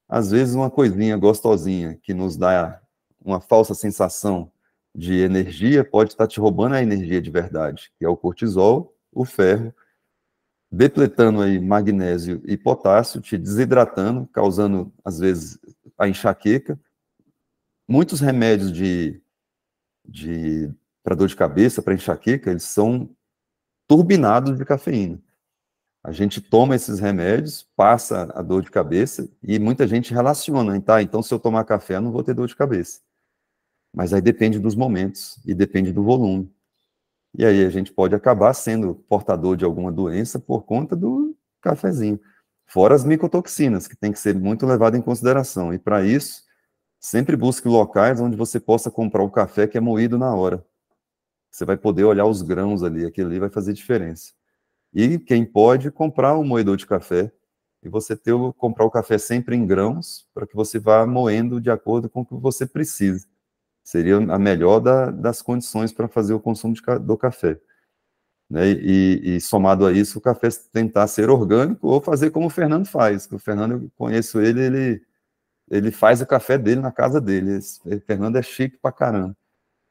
às vezes uma coisinha gostosinha que nos dá uma falsa sensação de energia pode estar te roubando a energia de verdade, que é o cortisol, o ferro, depletando aí magnésio e potássio, te desidratando, causando, às vezes, a enxaqueca. Muitos remédios para dor de cabeça, para enxaqueca, eles são turbinados de cafeína. A gente toma esses remédios, passa a dor de cabeça, e muita gente relaciona, tá? Então, se eu tomar café, eu não vou ter dor de cabeça. Mas aí depende dos momentos e depende do volume. E aí a gente pode acabar sendo portador de alguma doença por conta do cafezinho. Fora as micotoxinas, que tem que ser muito levado em consideração. E para isso, sempre busque locais onde você possa comprar o café que é moído na hora. Você vai poder olhar os grãos ali, aquilo ali vai fazer diferença. E quem pode, comprar um moedor de café, e você comprar o café sempre em grãos, para que você vá moendo de acordo com o que você precisa. Seria a melhor das condições para fazer o consumo do café. Né? E somado a isso, o café tentar ser orgânico ou fazer como o Fernando faz. O Fernando, eu conheço ele faz o café dele na casa dele. O Fernando é chique pra caramba.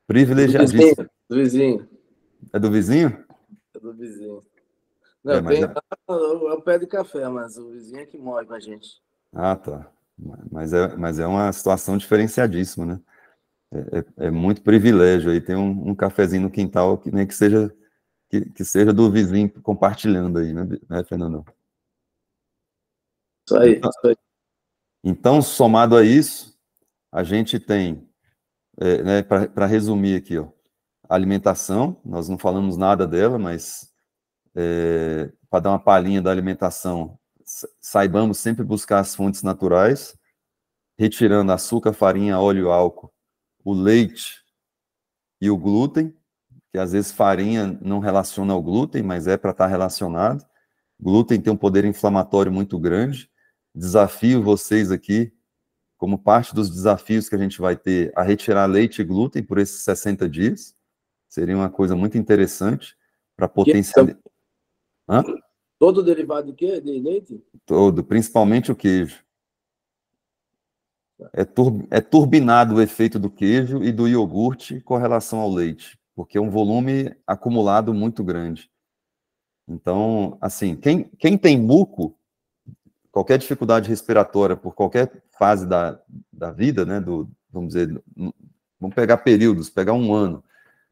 Privilegiadíssimo. Do vizinho. É do vizinho? É do vizinho. Não, mas é o pé de café, mas o vizinho é que morre com a gente. Ah, tá. Mas é uma situação diferenciadíssima, né? É muito privilégio aí ter um cafezinho no quintal, que nem que seja do vizinho compartilhando aí, né, Fernando? Isso aí, isso aí. Então, somado a isso, a gente tem, né, para resumir aqui, ó, a alimentação, nós não falamos nada dela, mas para dar uma palhinha da alimentação, saibamos sempre buscar as fontes naturais, retirando açúcar, farinha, óleo, álcool, o leite e o glúten, que às vezes farinha não relaciona ao glúten, mas é para estar relacionado. Glúten tem um poder inflamatório muito grande. Desafio vocês aqui, como parte dos desafios que a gente vai ter, a retirar leite e glúten por esses 60 dias. Seria uma coisa muito interessante para potencializar. Todo derivado de quê? De leite? Todo, principalmente o queijo. É turbinado o efeito do queijo e do iogurte com relação ao leite, porque é um volume acumulado muito grande. Então, assim, quem tem muco, qualquer dificuldade respiratória por qualquer fase da vida, né, vamos dizer, vamos pegar períodos, pegar um ano.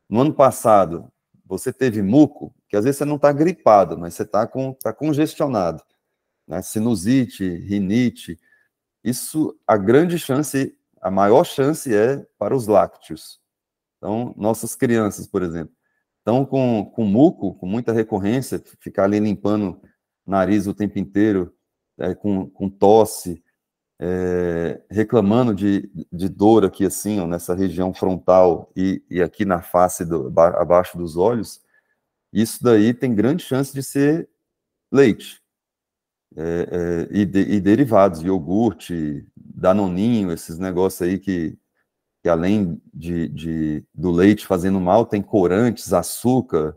No ano passado, você teve muco, que às vezes você não está gripado, mas você está congestionado, né, sinusite, rinite. Isso, a maior chance é para os lácteos. Então, nossas crianças, por exemplo, estão com muco, com muita recorrência, ficar ali limpando o nariz o tempo inteiro, com tosse, reclamando de dor aqui assim, ó, nessa região frontal e aqui na face, abaixo dos olhos, isso daí tem grande chance de ser leite. E derivados, iogurte, danoninho, esses negócios aí que além do leite fazendo mal, tem corantes, açúcar,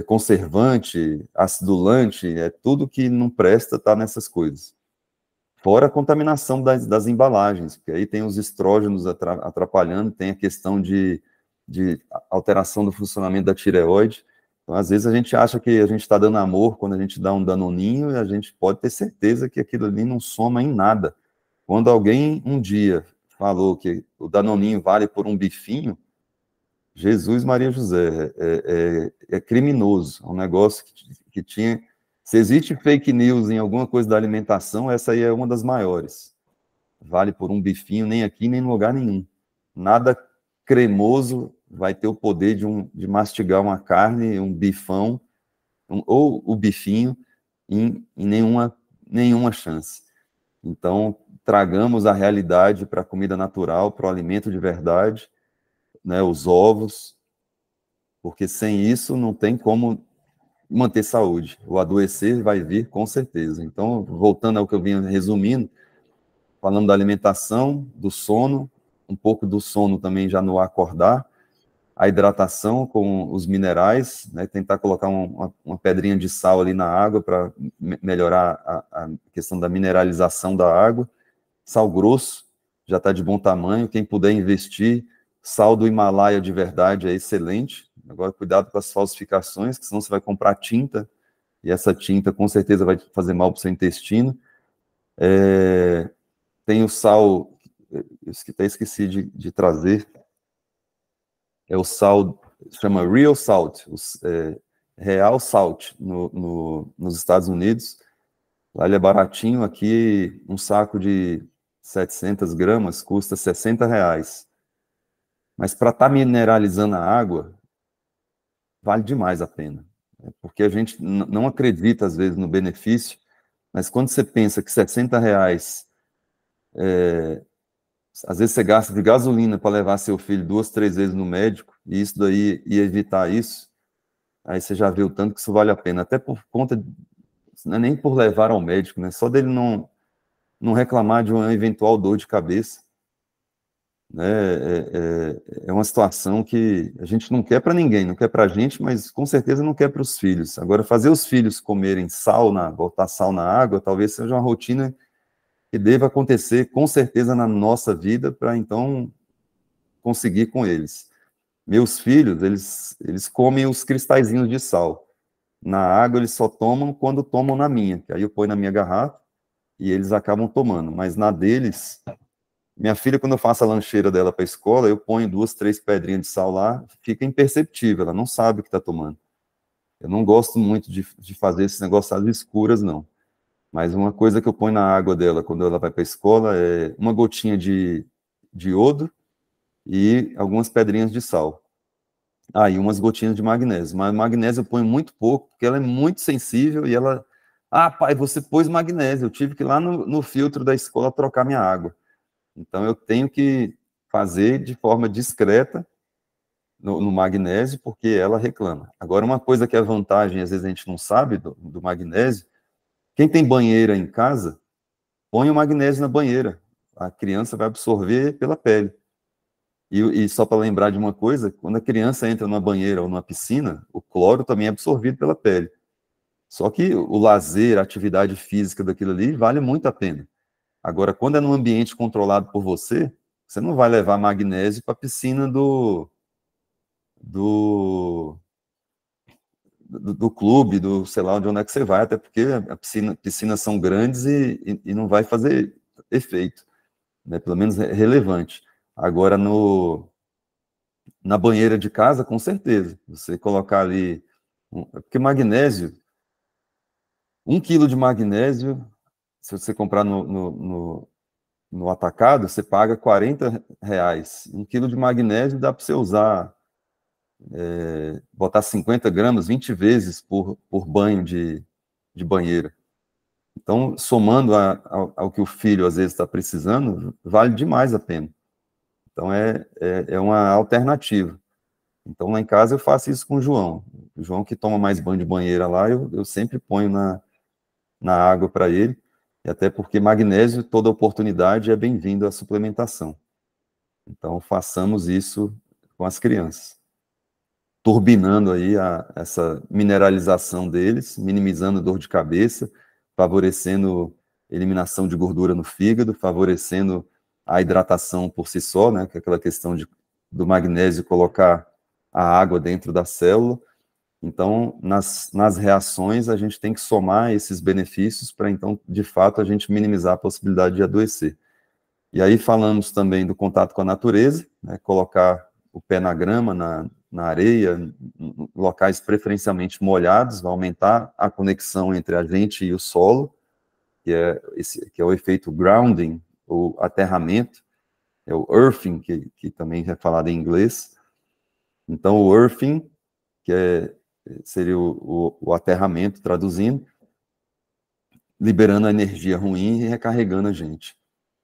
conservante, acidulante, tudo que não presta tá nessas coisas. Fora a contaminação das embalagens, porque aí tem os estrógenos atrapalhando, tem a questão de alteração do funcionamento da tireoide. Então, às vezes, a gente acha que a gente está dando amor quando a gente dá um danoninho, e a gente pode ter certeza que aquilo ali não soma em nada. Quando alguém um dia falou que o danoninho vale por um bifinho, Jesus Maria José, é criminoso, é um negócio que tinha... Se existe fake news em alguma coisa da alimentação, essa aí é uma das maiores. Vale por um bifinho, nem aqui, nem em lugar nenhum. Nada cremoso vai ter o poder de mastigar uma carne, um bifão, ou o bifinho, em nenhuma chance. Então, tragamos a realidade para a comida natural, para o alimento de verdade, né, os ovos, porque sem isso não tem como manter saúde. O adoecer vai vir com certeza. Então, voltando ao que eu vinha resumindo, falando da alimentação, do sono, um pouco do sono também já no acordar, a hidratação com os minerais, né, tentar colocar uma pedrinha de sal ali na água para melhorar a questão da mineralização da água. Sal grosso já está de bom tamanho, quem puder investir, sal do Himalaia de verdade é excelente. Agora, cuidado com as falsificações, que senão você vai comprar tinta, e essa tinta com certeza vai fazer mal para o seu intestino. Tem o sal, eu até esqueci de trazer, é o sal, chama Real Salt, Real Salt, nos Estados Unidos. Lá ele é baratinho, aqui um saco de 700 gramas custa R$60. Mas para estar mineralizando a água, vale demais a pena. Porque a gente não acredita, às vezes, no benefício, mas quando você pensa que R$60, às vezes você gasta de gasolina para levar seu filho 2, 3 vezes no médico, e isso daí ia evitar isso, aí você já vê o tanto que isso vale a pena, até por conta, não é nem por levar ao médico, né? Só dele não reclamar de uma eventual dor de cabeça, né? É uma situação que a gente não quer para ninguém, não quer para a gente, mas com certeza não quer para os filhos. Agora, fazer os filhos comerem sal, botar sal na água, talvez seja uma rotina que deva acontecer com certeza na nossa vida para então conseguir com eles. Meus filhos, eles comem os cristalzinhos de sal. Na água eles só tomam quando tomam na minha, que aí eu ponho na minha garrafa e eles acabam tomando. Mas na deles, minha filha, quando eu faço a lancheira dela para a escola, eu ponho 2, 3 pedrinhas de sal lá, fica imperceptível, ela não sabe o que está tomando. Eu não gosto muito de fazer esse negócio às escuras, não. Mas uma coisa que eu ponho na água dela quando ela vai para a escola é uma gotinha de iodo e algumas pedrinhas de sal. E umas gotinhas de magnésio. Mas magnésio eu ponho muito pouco, porque ela é muito sensível e ela... pai, você pôs magnésio. Eu tive que ir lá no filtro da escola trocar minha água. Então, eu tenho que fazer de forma discreta no magnésio, porque ela reclama. Agora, uma coisa que é vantagem, às vezes a gente não sabe do magnésio, quem tem banheira em casa, põe o magnésio na banheira. A criança vai absorver pela pele. E só para lembrar de uma coisa, quando a criança entra numa banheira ou numa piscina, o cloro também é absorvido pela pele. Só que o lazer, a atividade física daquilo ali, vale muito a pena. Agora, quando é num ambiente controlado por você, você não vai levar magnésio para a piscina do clube, sei lá de onde é que você vai, até porque piscinas são grandes e não vai fazer efeito, né? Pelo menos é relevante. Agora, na banheira de casa, com certeza, você colocar ali, porque magnésio, 1 quilo de magnésio, se você comprar no atacado, você paga R$40. 1 quilo de magnésio dá para você usar, botar 50 gramas 20 vezes por banho de banheira. Então, somando ao que o filho às vezes está precisando, vale demais a pena. Então, é uma alternativa. Então, lá em casa eu faço isso com o João. O João que toma mais banho de banheira lá, eu sempre ponho na água para ele, e até porque magnésio, toda oportunidade é bem-vindo à suplementação. Então, façamos isso com as crianças. Turbinando aí essa mineralização deles, minimizando a dor de cabeça, favorecendo a eliminação de gordura no fígado, favorecendo a hidratação por si só, né, que é aquela questão do magnésio colocar a água dentro da célula. Então, nas reações, a gente tem que somar esses benefícios para, então, de fato, a gente minimizar a possibilidade de adoecer. E aí falamos também do contato com a natureza, né, colocar o pé na grama, na areia, em locais preferencialmente molhados, vai aumentar a conexão entre a gente e o solo, que é o efeito grounding, ou aterramento, é o earthing, que também é falado em inglês. Então, o earthing, que seria o aterramento, traduzindo, liberando a energia ruim e recarregando a gente.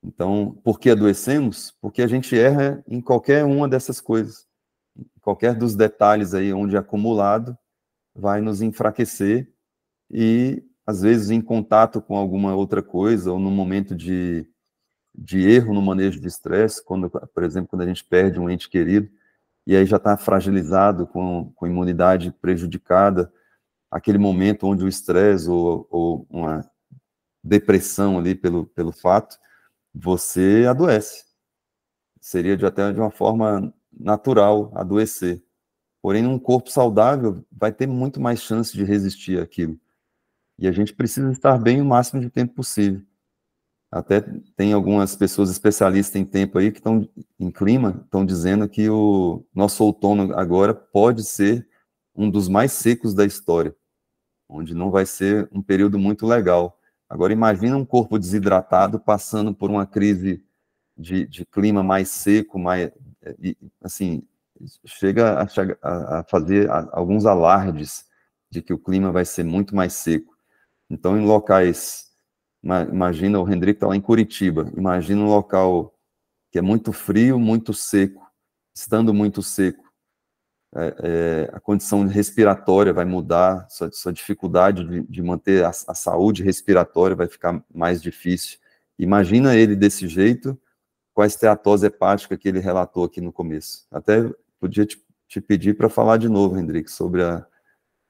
Então, por que adoecemos? Porque a gente erra em qualquer uma dessas coisas. Qualquer dos detalhes aí onde é acumulado vai nos enfraquecer e, às vezes, em contato com alguma outra coisa ou no momento de erro no manejo de estresse, por exemplo, quando a gente perde um ente querido, e aí já está fragilizado, com imunidade prejudicada, aquele momento onde o estresse ou uma depressão ali pelo fato, você adoece. Seria até de uma forma natural adoecer. Porém, um corpo saudável vai ter muito mais chance de resistir àquilo. E a gente precisa estar bem o máximo de tempo possível. Até tem algumas pessoas especialistas em tempo aí que estão em clima, estão dizendo que o nosso outono agora pode ser um dos mais secos da história, onde não vai ser um período muito legal. Agora imagina um corpo desidratado passando por uma crise de clima mais seco, assim, chega a fazer alguns alardes de que o clima vai ser muito mais seco. Então, em locais, imagina, o Hendrick está lá em Curitiba, imagina um local que é muito frio, muito seco, estando muito seco, a condição respiratória vai mudar, sua dificuldade de manter a saúde respiratória vai ficar mais difícil. Imagina ele desse jeito, com a esteatose hepática que ele relatou aqui no começo. Até podia te pedir para falar de novo, Hendrick, sobre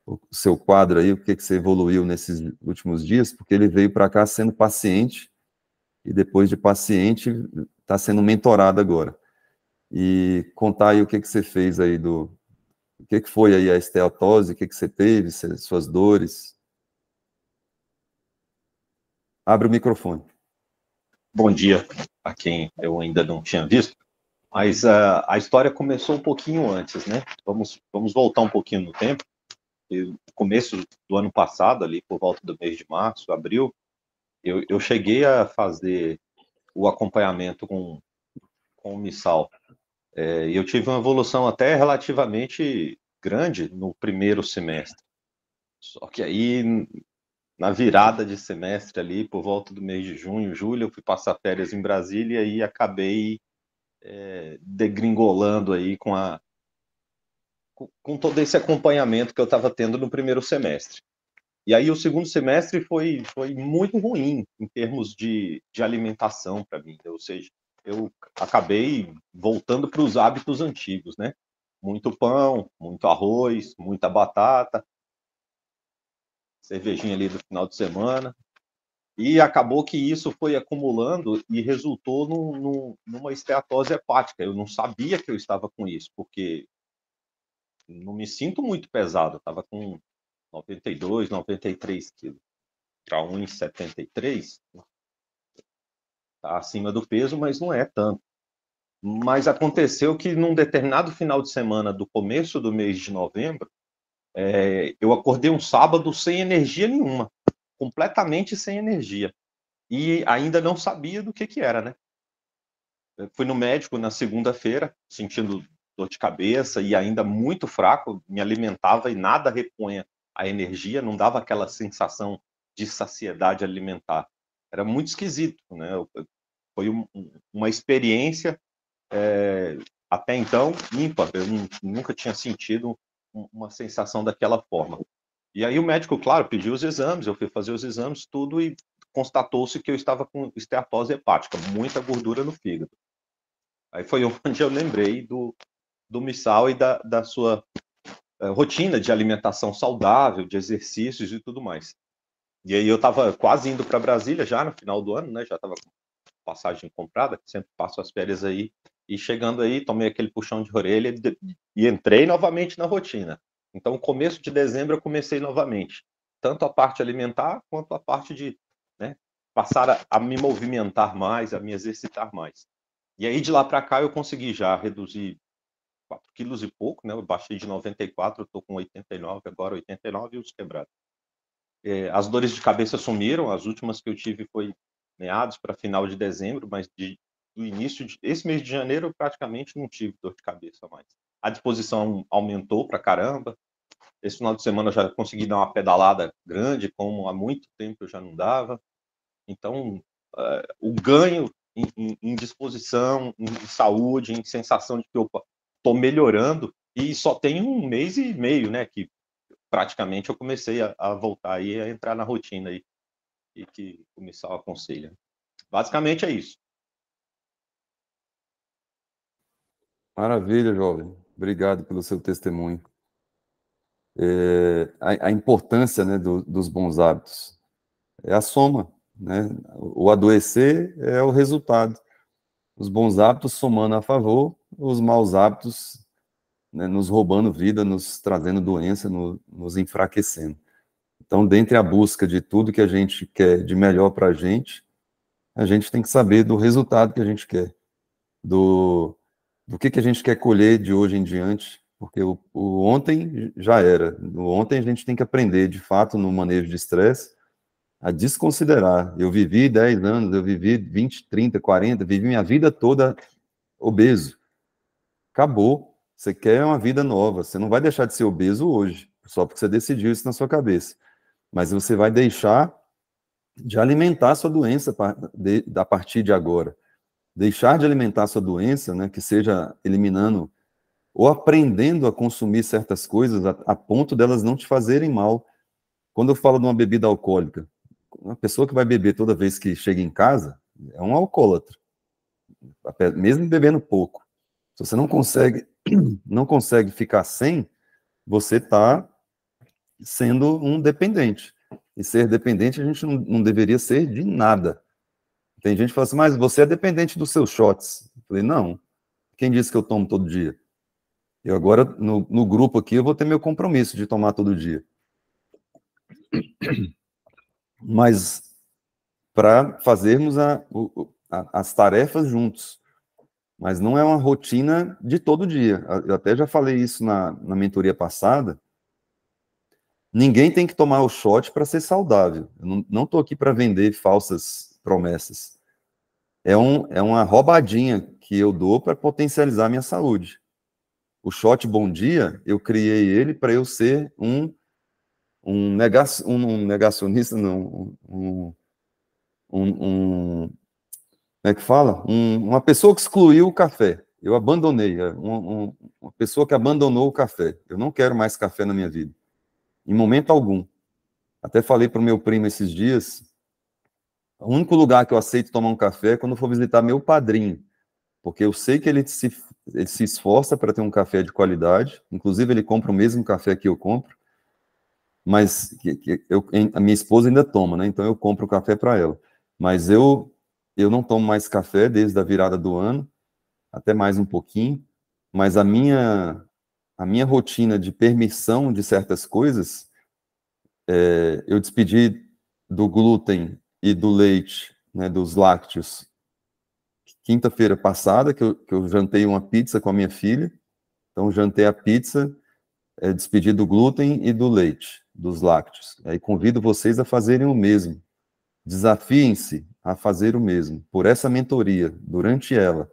o seu quadro aí, o que você evoluiu nesses últimos dias, porque ele veio para cá sendo paciente, e depois de paciente, está sendo mentorado agora. E contar aí o que você fez aí o que foi aí a esteatose, o que você teve, suas dores. Abre o microfone. Bom dia a quem eu ainda não tinha visto, mas a história começou um pouquinho antes, né? Vamos voltar um pouquinho no tempo. No começo do ano passado, ali por volta do mês de março, abril, eu cheguei a fazer o acompanhamento com o Missal. E eu tive uma evolução até relativamente grande no primeiro semestre. Só que aí, na virada de semestre ali, por volta do mês de junho, julho, eu fui passar férias em Brasília e acabei degringolando aí com todo esse acompanhamento que eu estava tendo no primeiro semestre. E aí o segundo semestre foi muito ruim em termos de alimentação para mim. Ou seja, eu acabei voltando para os hábitos antigos, né? Muito pão, muito arroz, muita batata, cervejinha ali do final de semana. E acabou que isso foi acumulando e resultou numa esteatose hepática. Eu não sabia que eu estava com isso, porque não me sinto muito pesado. Eu estava com 92, 93 quilos. Para 1,73, está acima do peso, mas não é tanto. Mas aconteceu que num determinado final de semana do começo do mês de novembro, eu acordei um sábado sem energia nenhuma, completamente sem energia. E ainda não sabia do que era, né? Eu fui no médico na segunda-feira, sentindo dor de cabeça e ainda muito fraco, me alimentava e nada repunha a energia, não dava aquela sensação de saciedade alimentar. Era muito esquisito, né? Foi uma experiência até então ímpar. Eu nunca tinha sentido uma sensação daquela forma. E aí o médico, claro, pediu os exames, eu fui fazer os exames, tudo, e constatou-se que eu estava com esteatose hepática, muita gordura no fígado. Aí foi onde eu lembrei do Missal e da sua rotina de alimentação saudável, de exercícios e tudo mais. E aí eu estava quase indo para Brasília já no final do ano, né? Já estava com passagem comprada, sempre passo as férias aí. E chegando aí, tomei aquele puxão de orelha e entrei novamente na rotina. Então, começo de dezembro eu comecei novamente. Tanto a parte alimentar, quanto a parte de passar a me movimentar mais, a me exercitar mais. E aí, de lá para cá, eu consegui já reduzir 4 quilos e pouco, né? Eu baixei de 94, eu estou com 89, agora 89 e os quebrados. As dores de cabeça sumiram, as últimas que eu tive foi meados para final de dezembro, mas do início esse mês de janeiro eu praticamente não tive dor de cabeça mais. A disposição aumentou para caramba. Esse final de semana eu já consegui dar uma pedalada grande, como há muito tempo eu já não dava. Então, o ganho em disposição, em saúde, em sensação de que eu estou melhorando, e só tem 1 mês e meio, né, que praticamente eu comecei a voltar aí, a entrar na rotina aí, e que o Missal aconselha. Basicamente é isso. Maravilha, jovem. Obrigado pelo seu testemunho. A importância, né, dos bons hábitos é a soma, né? O adoecer é o resultado. Os bons hábitos somando a favor, os maus hábitos, né, nos roubando vida, nos trazendo doença, nos enfraquecendo. Então, dentre a busca de tudo que a gente quer de melhor para a gente tem que saber do resultado que a gente quer, do que a gente quer colher de hoje em diante, porque o ontem já era. No ontem a gente tem que aprender, de fato, no manejo de estresse, a desconsiderar. Eu vivi 10 anos, eu vivi 20, 30, 40, vivi minha vida toda obeso. acabou. Você quer uma vida nova. Você não vai deixar de ser obeso hoje, só porque você decidiu isso na sua cabeça. Mas você vai deixar de alimentar a sua doença a partir de agora. Deixar de alimentar a sua doença, né, que seja eliminando ou aprendendo a consumir certas coisas a ponto delas não te fazerem mal. Quando eu falo de uma bebida alcoólica, uma pessoa que vai beber toda vez que chega em casa é um alcoólatra, mesmo bebendo pouco. Se você não consegue ficar sem, você está sendo um dependente. E ser dependente a gente não deveria ser de nada. Tem gente que fala assim, mas você é dependente dos seus shots. Eu falei, não. Quem disse que eu tomo todo dia? Eu agora, no grupo aqui, eu vou ter meu compromisso de tomar todo dia. Mas para fazermos as tarefas juntos. Mas não é uma rotina de todo dia. Eu até já falei isso na mentoria passada. Ninguém tem que tomar o shot para ser saudável. Eu não estou aqui para vender falsas promessas. É uma roubadinha que eu dou para potencializar a minha saúde. O shot Bom Dia, eu criei ele para eu ser um negacionista, não, como é que fala? Uma pessoa que excluiu o café. Eu abandonei, uma pessoa que abandonou o café. Eu não quero mais café na minha vida, em momento algum. Até falei para o meu primo esses dias, o único lugar que eu aceito tomar um café é quando eu for visitar meu padrinho, porque eu sei que ele se esforça para ter um café de qualidade, inclusive ele compra o mesmo café que eu compro, mas a minha esposa ainda toma, né? Então eu compro o café para ela. Mas eu não tomo mais café desde a virada do ano, até mais um pouquinho, mas a minha rotina de permissão de certas coisas, eu despedi do glúten e do leite, né, dos lácteos, quinta-feira passada, que eu jantei uma pizza com a minha filha, então jantei a pizza, despedi do glúten e do leite, dos lácteos. Aí convido vocês a fazerem o mesmo. Desafiem-se a fazer o mesmo. Por essa mentoria, durante ela,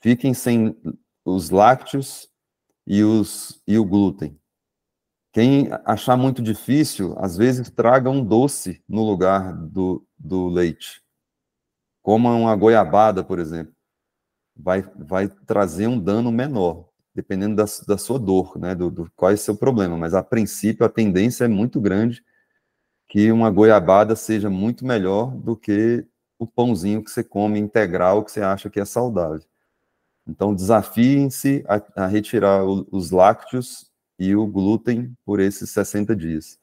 fiquem sem os lácteos e o glúten. Quem achar muito difícil, às vezes traga um doce no lugar do leite. Coma uma goiabada, por exemplo. Vai trazer um dano menor, dependendo da sua dor, né, qual é o seu problema. Mas, a princípio, a tendência é muito grande que uma goiabada seja muito melhor do que o pãozinho que você come integral, que você acha que é saudável. Então, desafiem-se a retirar os lácteos e o glúten por esses 60 dias,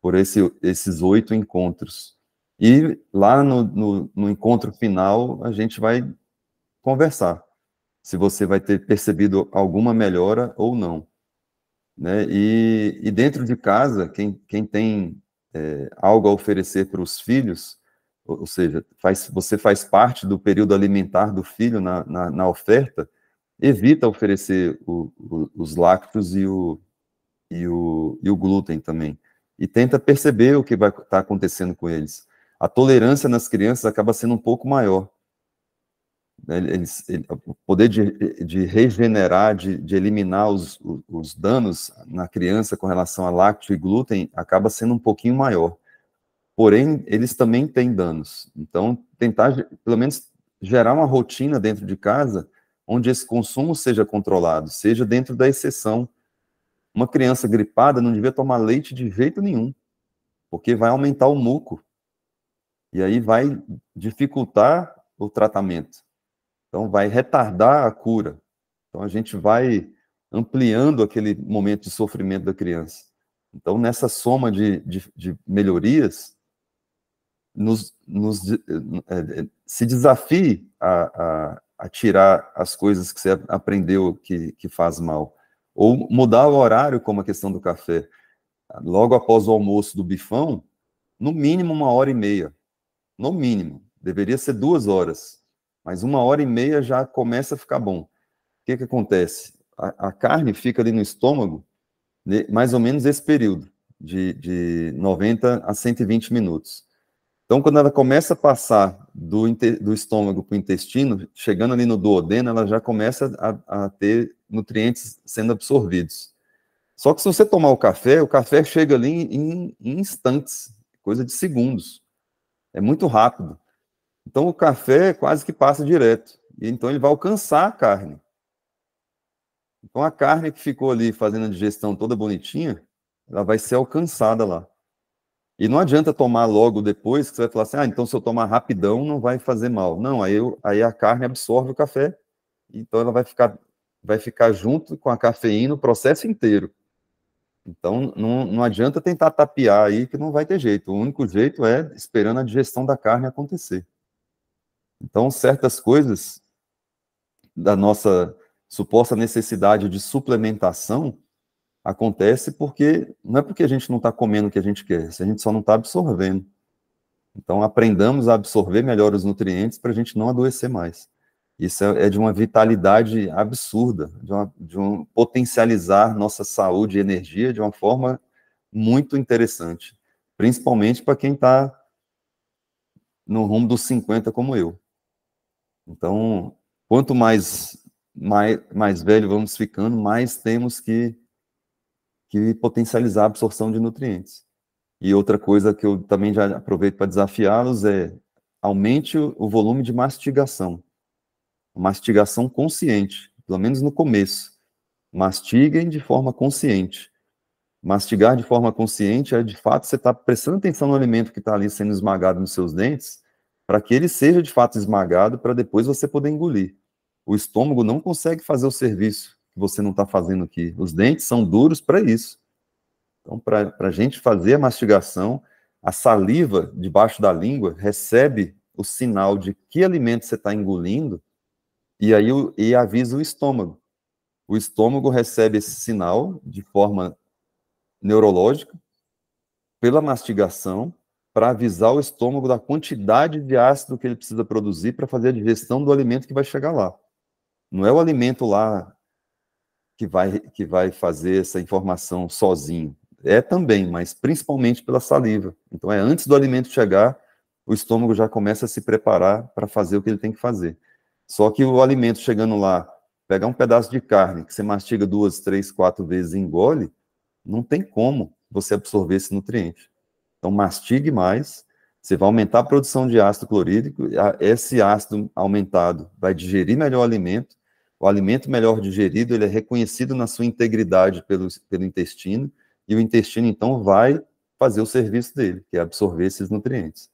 por esses 8 encontros. E lá no encontro final, a gente vai conversar, se você vai ter percebido alguma melhora ou não. Né? E dentro de casa, quem tem algo a oferecer para os filhos, ou seja, você faz parte do período alimentar do filho na oferta, evita oferecer os lácteos e o glúten também. E tenta perceber o que vai estar acontecendo com eles. A tolerância nas crianças acaba sendo um pouco maior. O poder de regenerar, de eliminar os danos na criança com relação a lácteo e glúten acaba sendo um pouquinho maior. Porém, eles também têm danos. Então, tentar, pelo menos, gerar uma rotina dentro de casa onde esse consumo seja controlado, seja dentro da exceção. Uma criança gripada não devia tomar leite de jeito nenhum, porque vai aumentar o muco. E aí vai dificultar o tratamento. Então, vai retardar a cura. Então, a gente vai ampliando aquele momento de sofrimento da criança. Então, nessa soma de melhorias, se desafie a tirar as coisas que você aprendeu que faz mal. Ou mudar o horário, como a questão do café. Logo após o almoço do bifão, no mínimo 1h30. No mínimo. Deveria ser 2 horas. Mas 1h30 já começa a ficar bom. O que acontece? A carne fica ali no estômago, mais ou menos esse período, de 90 a 120 minutos. Então, quando ela começa a passar do estômago para o intestino, chegando ali no duodeno, ela já começa a ter nutrientes sendo absorvidos. Só que se você tomar o café chega ali em instantes, coisa de segundos. É muito rápido. Então, o café quase que passa direto. E então, ele vai alcançar a carne. Então, a carne que ficou ali fazendo a digestão toda bonitinha, ela vai ser alcançada lá. E não adianta tomar logo depois, que você vai falar assim, então se eu tomar rapidão não vai fazer mal. Não, aí a carne absorve o café, então ela vai ficar junto com a cafeína o processo inteiro. Então não adianta tentar tapear aí, que não vai ter jeito. O único jeito é esperando a digestão da carne acontecer. Então, certas coisas da nossa suposta necessidade de suplementação acontece porque não é porque a gente não está comendo o que a gente quer, a gente só não está absorvendo. Então, aprendamos a absorver melhor os nutrientes para a gente não adoecer mais. Isso é de uma vitalidade absurda, de um potencializar nossa saúde e energia de uma forma muito interessante, principalmente para quem está no rumo dos 50 como eu. Então, quanto mais velho vamos ficando, mais temos que potencializar a absorção de nutrientes. E outra coisa que eu também já aproveito para desafiá-los é aumente o volume de mastigação. Mastigação consciente, pelo menos no começo. Mastiguem de forma consciente. Mastigar de forma consciente é, de fato, você está prestando atenção no alimento que está ali sendo esmagado nos seus dentes, para que ele seja, de fato, esmagado, para depois você poder engolir. O estômago não consegue fazer o serviço que você não está fazendo aqui. Os dentes são duros para isso. Então, para a gente fazer a mastigação, a saliva debaixo da língua recebe o sinal de que alimento você está engolindo e aí avisa o estômago. O estômago recebe esse sinal de forma neurológica pela mastigação para avisar o estômago da quantidade de ácido que ele precisa produzir para fazer a digestão do alimento que vai chegar lá. Não é o alimento lá que vai fazer essa informação sozinho. É também, mas principalmente pela saliva. Então, antes do alimento chegar, o estômago já começa a se preparar para fazer o que ele tem que fazer. Só que o alimento chegando lá, pegar um pedaço de carne que você mastiga 2, 3, 4 vezes e engole, não tem como você absorver esse nutriente. Então, mastigue mais, você vai aumentar a produção de ácido clorídrico, esse ácido aumentado vai digerir melhor o alimento melhor digerido, ele é reconhecido na sua integridade pelo intestino, e o intestino, então, vai fazer o serviço dele, que é absorver esses nutrientes.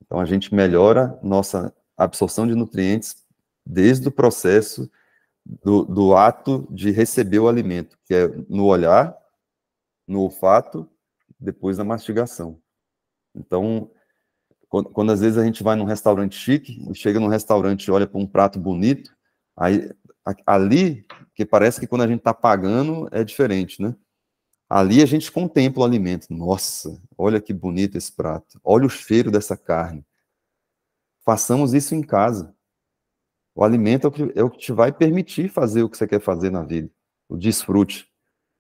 Então, a gente melhora nossa absorção de nutrientes desde o processo do ato de receber o alimento, que é no olhar, no olfato, depois na mastigação. Então, quando às vezes a gente vai num restaurante chique, chega num restaurante e olha para um prato bonito, aí ali, que parece que quando a gente está pagando é diferente, né? Ali a gente contempla o alimento. Nossa, olha que bonito esse prato. Olha o cheiro dessa carne. Façamos isso em casa. O alimento é o que te vai permitir fazer o que você quer fazer na vida. O desfrute.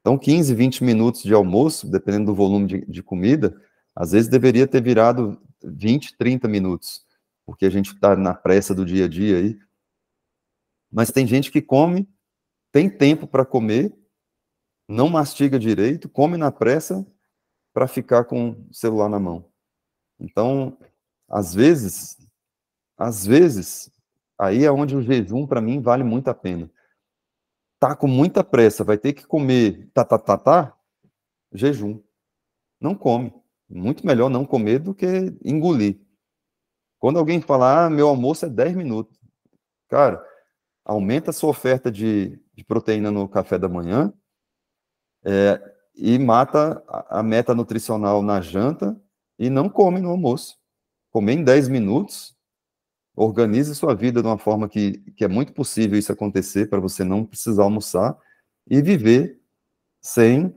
Então, 15, 20 minutos de almoço, dependendo do volume de comida, às vezes deveria ter virado 20, 30 minutos, porque a gente está na pressa do dia a dia aí. Mas tem gente que come, tem tempo para comer, não mastiga direito, come na pressa para ficar com o celular na mão. Então, às vezes, aí é onde o jejum, para mim, vale muito a pena. Tá com muita pressa, vai ter que comer jejum. Não come. Muito melhor não comer do que engolir. Quando alguém fala, meu almoço é 10 minutos. Cara, aumenta a sua oferta de proteína no café da manhã e mata a meta nutricional na janta e não come no almoço. Comer em 10 minutos, organize sua vida de uma forma que é muito possível isso acontecer para você não precisar almoçar e viver sem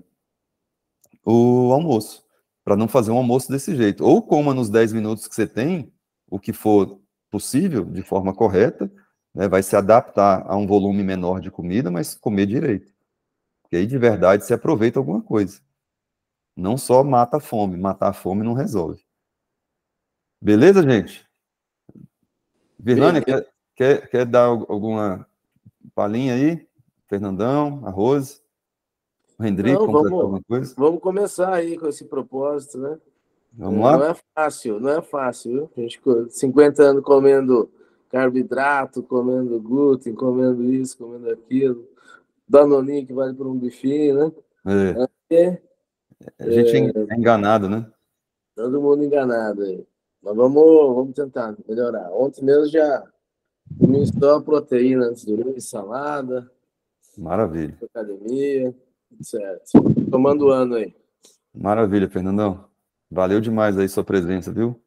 o almoço, para não fazer um almoço desse jeito. Ou coma nos 10 minutos que você tem, o que for possível, de forma correta, né, vai se adaptar a um volume menor de comida, mas comer direito. Porque aí, de verdade, você aproveita alguma coisa. Não só mata a fome. Matar a fome não resolve. Beleza, gente? Virlânia, Beleza. quer dar alguma palhinha aí? Fernandão, Arroz, o Hendrick, Não, completou alguma coisa? vamos começar aí com esse propósito, né? Vamos Não lá? é fácil, não é fácil, viu? A gente ficou 50 anos comendo carboidrato, comendo glúten, comendo isso, comendo aquilo. Danoninho que vale por um bifinho, né? É, a gente é enganado, né? Todo mundo enganado aí. Mas vamos tentar melhorar. Ontem mesmo já comi só proteína antes de dormir, salada, Maravilha. academia, tudo certo. Tomando ano aí. Maravilha, Fernandão. Valeu demais aí sua presença, viu?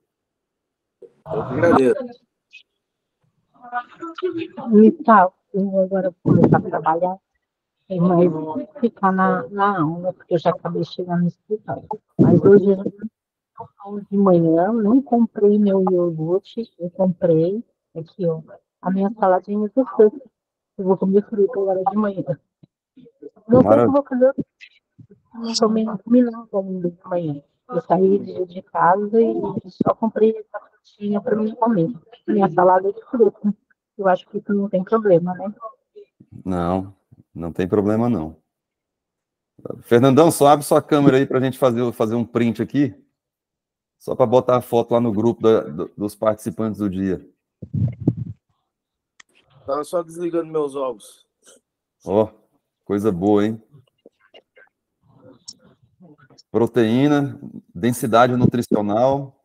Eu que agradeço. Então, eu vou agora começar a trabalhar, mas ficar na aula, porque eu já acabei chegando no escritório. Mas hoje, de manhã, não comprei meu iogurte, eu comprei aqui, ó, a minha saladinha de fruta. Eu vou comer fruta agora de manhã. Não sei o que eu Mara- vou fazer, não tomei, não comi nada ainda de manhã. Eu saí de casa e só comprei essa frutinha para mim comer. Minha salada de fruta. Eu acho que isso não tem problema, né? Não, não tem problema não. Fernandão, só abre sua câmera aí para a gente fazer um print aqui, só para botar a foto lá no grupo dos participantes do dia. Tava só desligando meus ovos. Ó, coisa boa, hein? Proteína, densidade nutricional.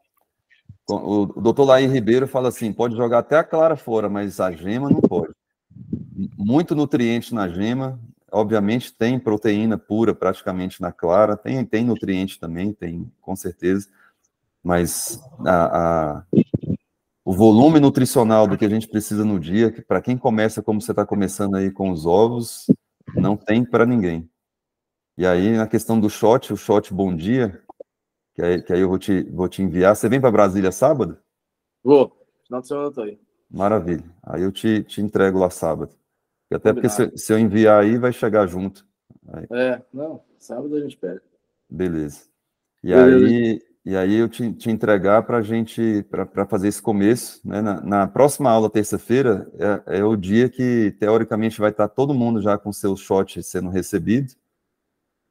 O doutor Laí Ribeiro fala assim: pode jogar até a clara fora, mas a gema não pode. Muito nutriente na gema, obviamente tem proteína pura praticamente na clara, tem nutriente também, tem, com certeza, mas o volume nutricional do que a gente precisa no dia, que para quem começa como você está começando aí com os ovos, não tem para ninguém. E aí, na questão do shot, o shot Bom Dia, que aí eu vou te enviar. Você vem para Brasília sábado? Vou. Final de semana eu tô aí. Maravilha. Aí eu te entrego lá sábado. E até porque Combinado. se eu enviar aí, vai chegar junto. Aí, Não. Sábado a gente pega. beleza. E Beleza. aí eu te entregar para a gente, para fazer esse começo, né? Na próxima aula, terça-feira, é o dia que, teoricamente, vai estar todo mundo já com seu shot sendo recebido.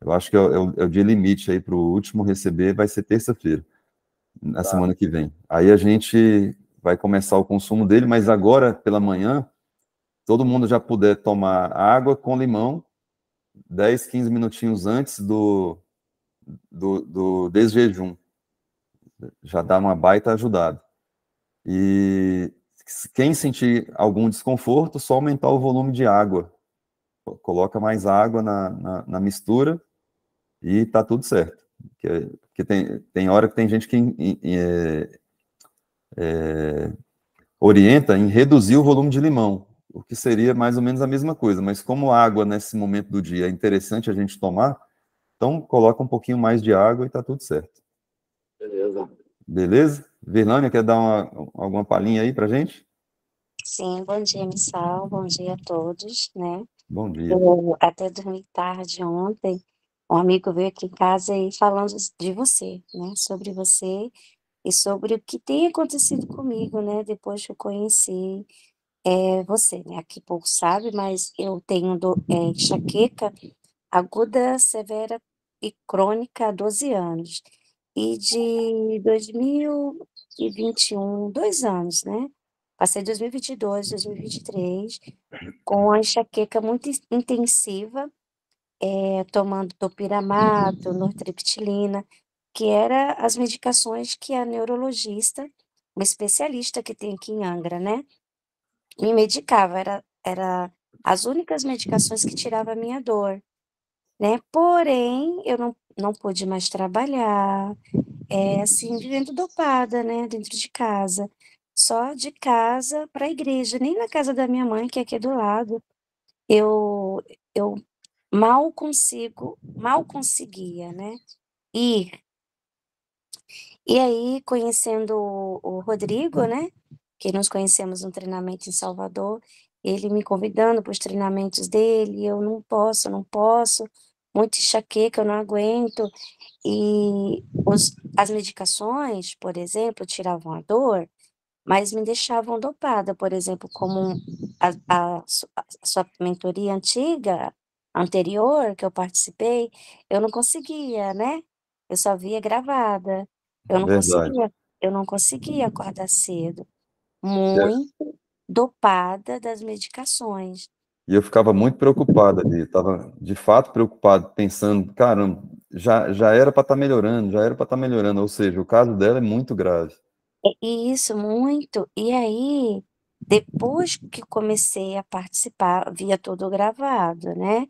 Eu acho que é o dia limite aí para o último receber, vai ser terça-feira, na Tá. semana que vem. Aí a gente vai começar o consumo dele, mas agora, pela manhã, todo mundo já puder tomar água com limão, 10, 15 minutinhos antes do desjejum. Já dá uma baita ajudada. E quem sentir algum desconforto, só aumentar o volume de água. Coloca mais água na mistura e tá tudo certo. Porque tem hora que tem gente que orienta em reduzir o volume de limão, o que seria mais ou menos a mesma coisa, mas como a água nesse momento do dia é interessante a gente tomar, então coloca um pouquinho mais de água e tá tudo certo. Beleza. Beleza? Virlânia, quer dar alguma palhinha aí pra gente? Sim, bom dia, Missal, bom dia a todos, né? Bom dia. Eu até dormi tarde ontem, um amigo veio aqui em casa e falando de você, né? Sobre você e sobre o que tem acontecido comigo, né? Depois que eu conheci você, né? Aqui pouco sabe, mas eu tenho enxaqueca aguda, severa e crônica há 12 anos. E de 2021, 2 anos, né? Passei 2022, 2023, com a enxaqueca muito intensiva, tomando topiramato, nortriptilina, que era as medicações que a neurologista, uma especialista que tem aqui em Angra, né, me medicava. Era as únicas medicações que tiravam a minha dor, né? Porém, eu não pude mais trabalhar, assim, vivendo dopada, né, dentro de casa. Só de casa para a igreja, nem na casa da minha mãe, que é aqui do lado, eu mal conseguia, né, ir. E aí, conhecendo o Rodrigo, né, que nos conhecemos no treinamento em Salvador, ele me convidando para os treinamentos dele, eu não posso, não posso, muita enxaqueca, eu não aguento. E as medicações, por exemplo, tiravam a dor, mas me deixavam dopada, por exemplo, como a sua mentoria anterior, que eu participei, eu não conseguia, né? Eu só via gravada. Eu não Verdade. conseguia, eu não conseguia acordar cedo. É, Muito dopada das medicações. e eu ficava muito preocupado ali, estava de fato preocupado, pensando, caramba, já era para estar melhorando, já era para estar melhorando, ou seja, o caso dela é muito grave. Isso, muito. E aí, depois que comecei a participar, via tudo gravado, né?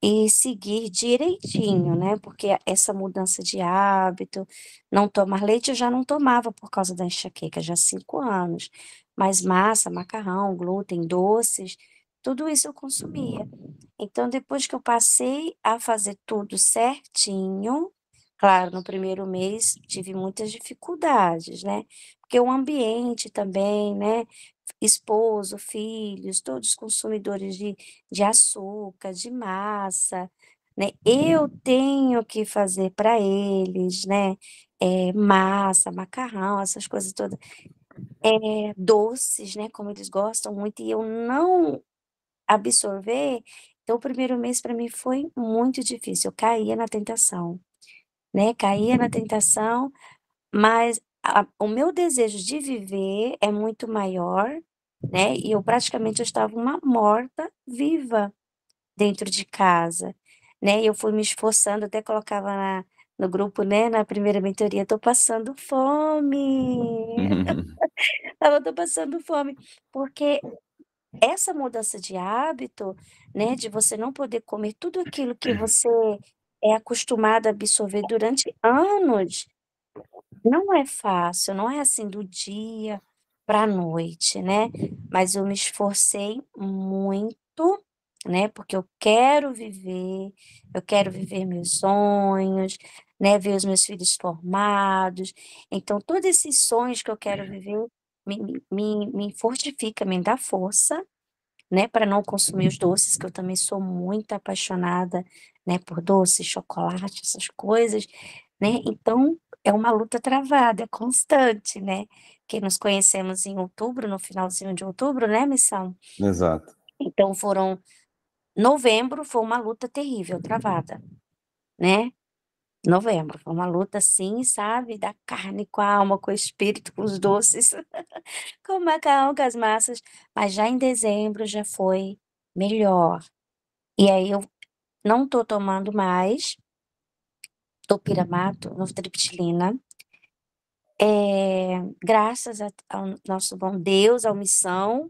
E seguir direitinho, né? Porque essa mudança de hábito, não tomar leite, eu já não tomava por causa da enxaqueca, já há 5 anos. Mas massa, macarrão, glúten, doces, tudo isso eu consumia. Então, depois que eu passei a fazer tudo certinho, claro, no primeiro mês tive muitas dificuldades, né? Porque o ambiente também, né? Esposo, filhos, todos consumidores de açúcar, de massa, né? Eu tenho que fazer para eles, né? Massa, macarrão, essas coisas todas. Doces, né? Como eles gostam muito, e eu não absorver. Então, o primeiro mês para mim foi muito difícil. Eu caía na tentação, né? Caía na tentação, mas o meu desejo de viver é muito maior, né? E eu praticamente eu estava uma morta viva dentro de casa, né? E eu fui me esforçando, até colocava no grupo, né? Na primeira mentoria, tô passando fome. Eu tô passando fome, porque essa mudança de hábito, né, de você não poder comer tudo aquilo que você é acostumado a absorver durante anos, não é fácil, não é assim do dia para a noite, né. Mas eu me esforcei muito, né, porque eu quero viver meus sonhos, né, ver os meus filhos formados. Então todos esses sonhos que eu quero viver me fortifica, me dá força, né, para não consumir os doces, que eu também sou muito apaixonada, né, por doce, chocolate, essas coisas, né, então é uma luta travada, é constante, né, que nos conhecemos em outubro, no finalzinho de outubro, né, Missão? Exato. Então novembro foi uma luta terrível, travada, né, novembro, foi uma luta assim, sabe, da carne com a alma, com o espírito, com os doces, com o macarrão, com as massas, mas já em dezembro já foi melhor. E aí eu não tô tomando mais topiramato, nortriptilina, graças ao nosso bom Deus, à missão,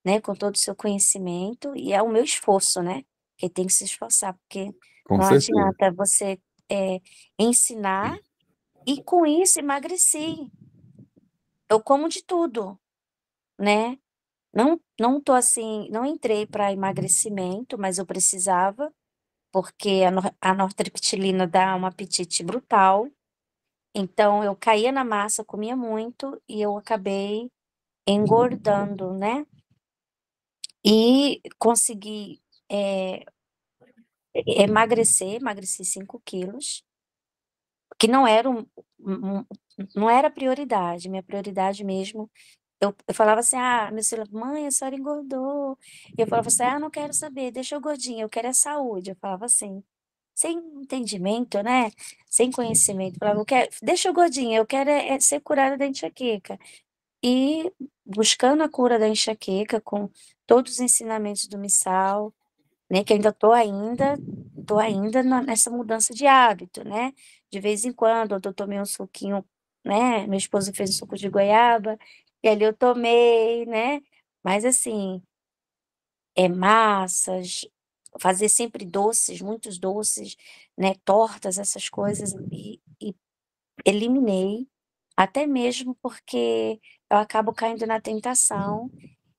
né, com todo o seu conhecimento e ao meu esforço, né, que tem que se esforçar, porque Com não certeza. adianta você, ensinar e com isso emagreci. Eu como de tudo, né. Não tô assim, não entrei para emagrecimento, mas eu precisava, porque a nortriptilina dá um apetite brutal. Então eu caía na massa, comia muito e eu acabei engordando, né. E consegui, emagreci 5 quilos, que não era um não era prioridade, minha prioridade mesmo, eu falava assim: "Ah", meu filho: "Mãe, a senhora engordou". E eu falava assim: "Ah, não quero saber, deixa eu gordinha, eu quero é saúde", eu falava assim, sem entendimento, né, sem conhecimento, falava: "Eu quero deixa eu gordinha, eu quero é ser curada da enxaqueca". E buscando a cura da enxaqueca com todos os ensinamentos do Missal, né, que ainda tô ainda nessa mudança de hábito, né. De vez em quando eu tomei um suquinho, né, meu esposo fez um suco de goiaba, e ali eu tomei, né. Mas assim, massas, fazer sempre doces, muitos doces, né, tortas, essas coisas, e eliminei, até mesmo porque eu acabo caindo na tentação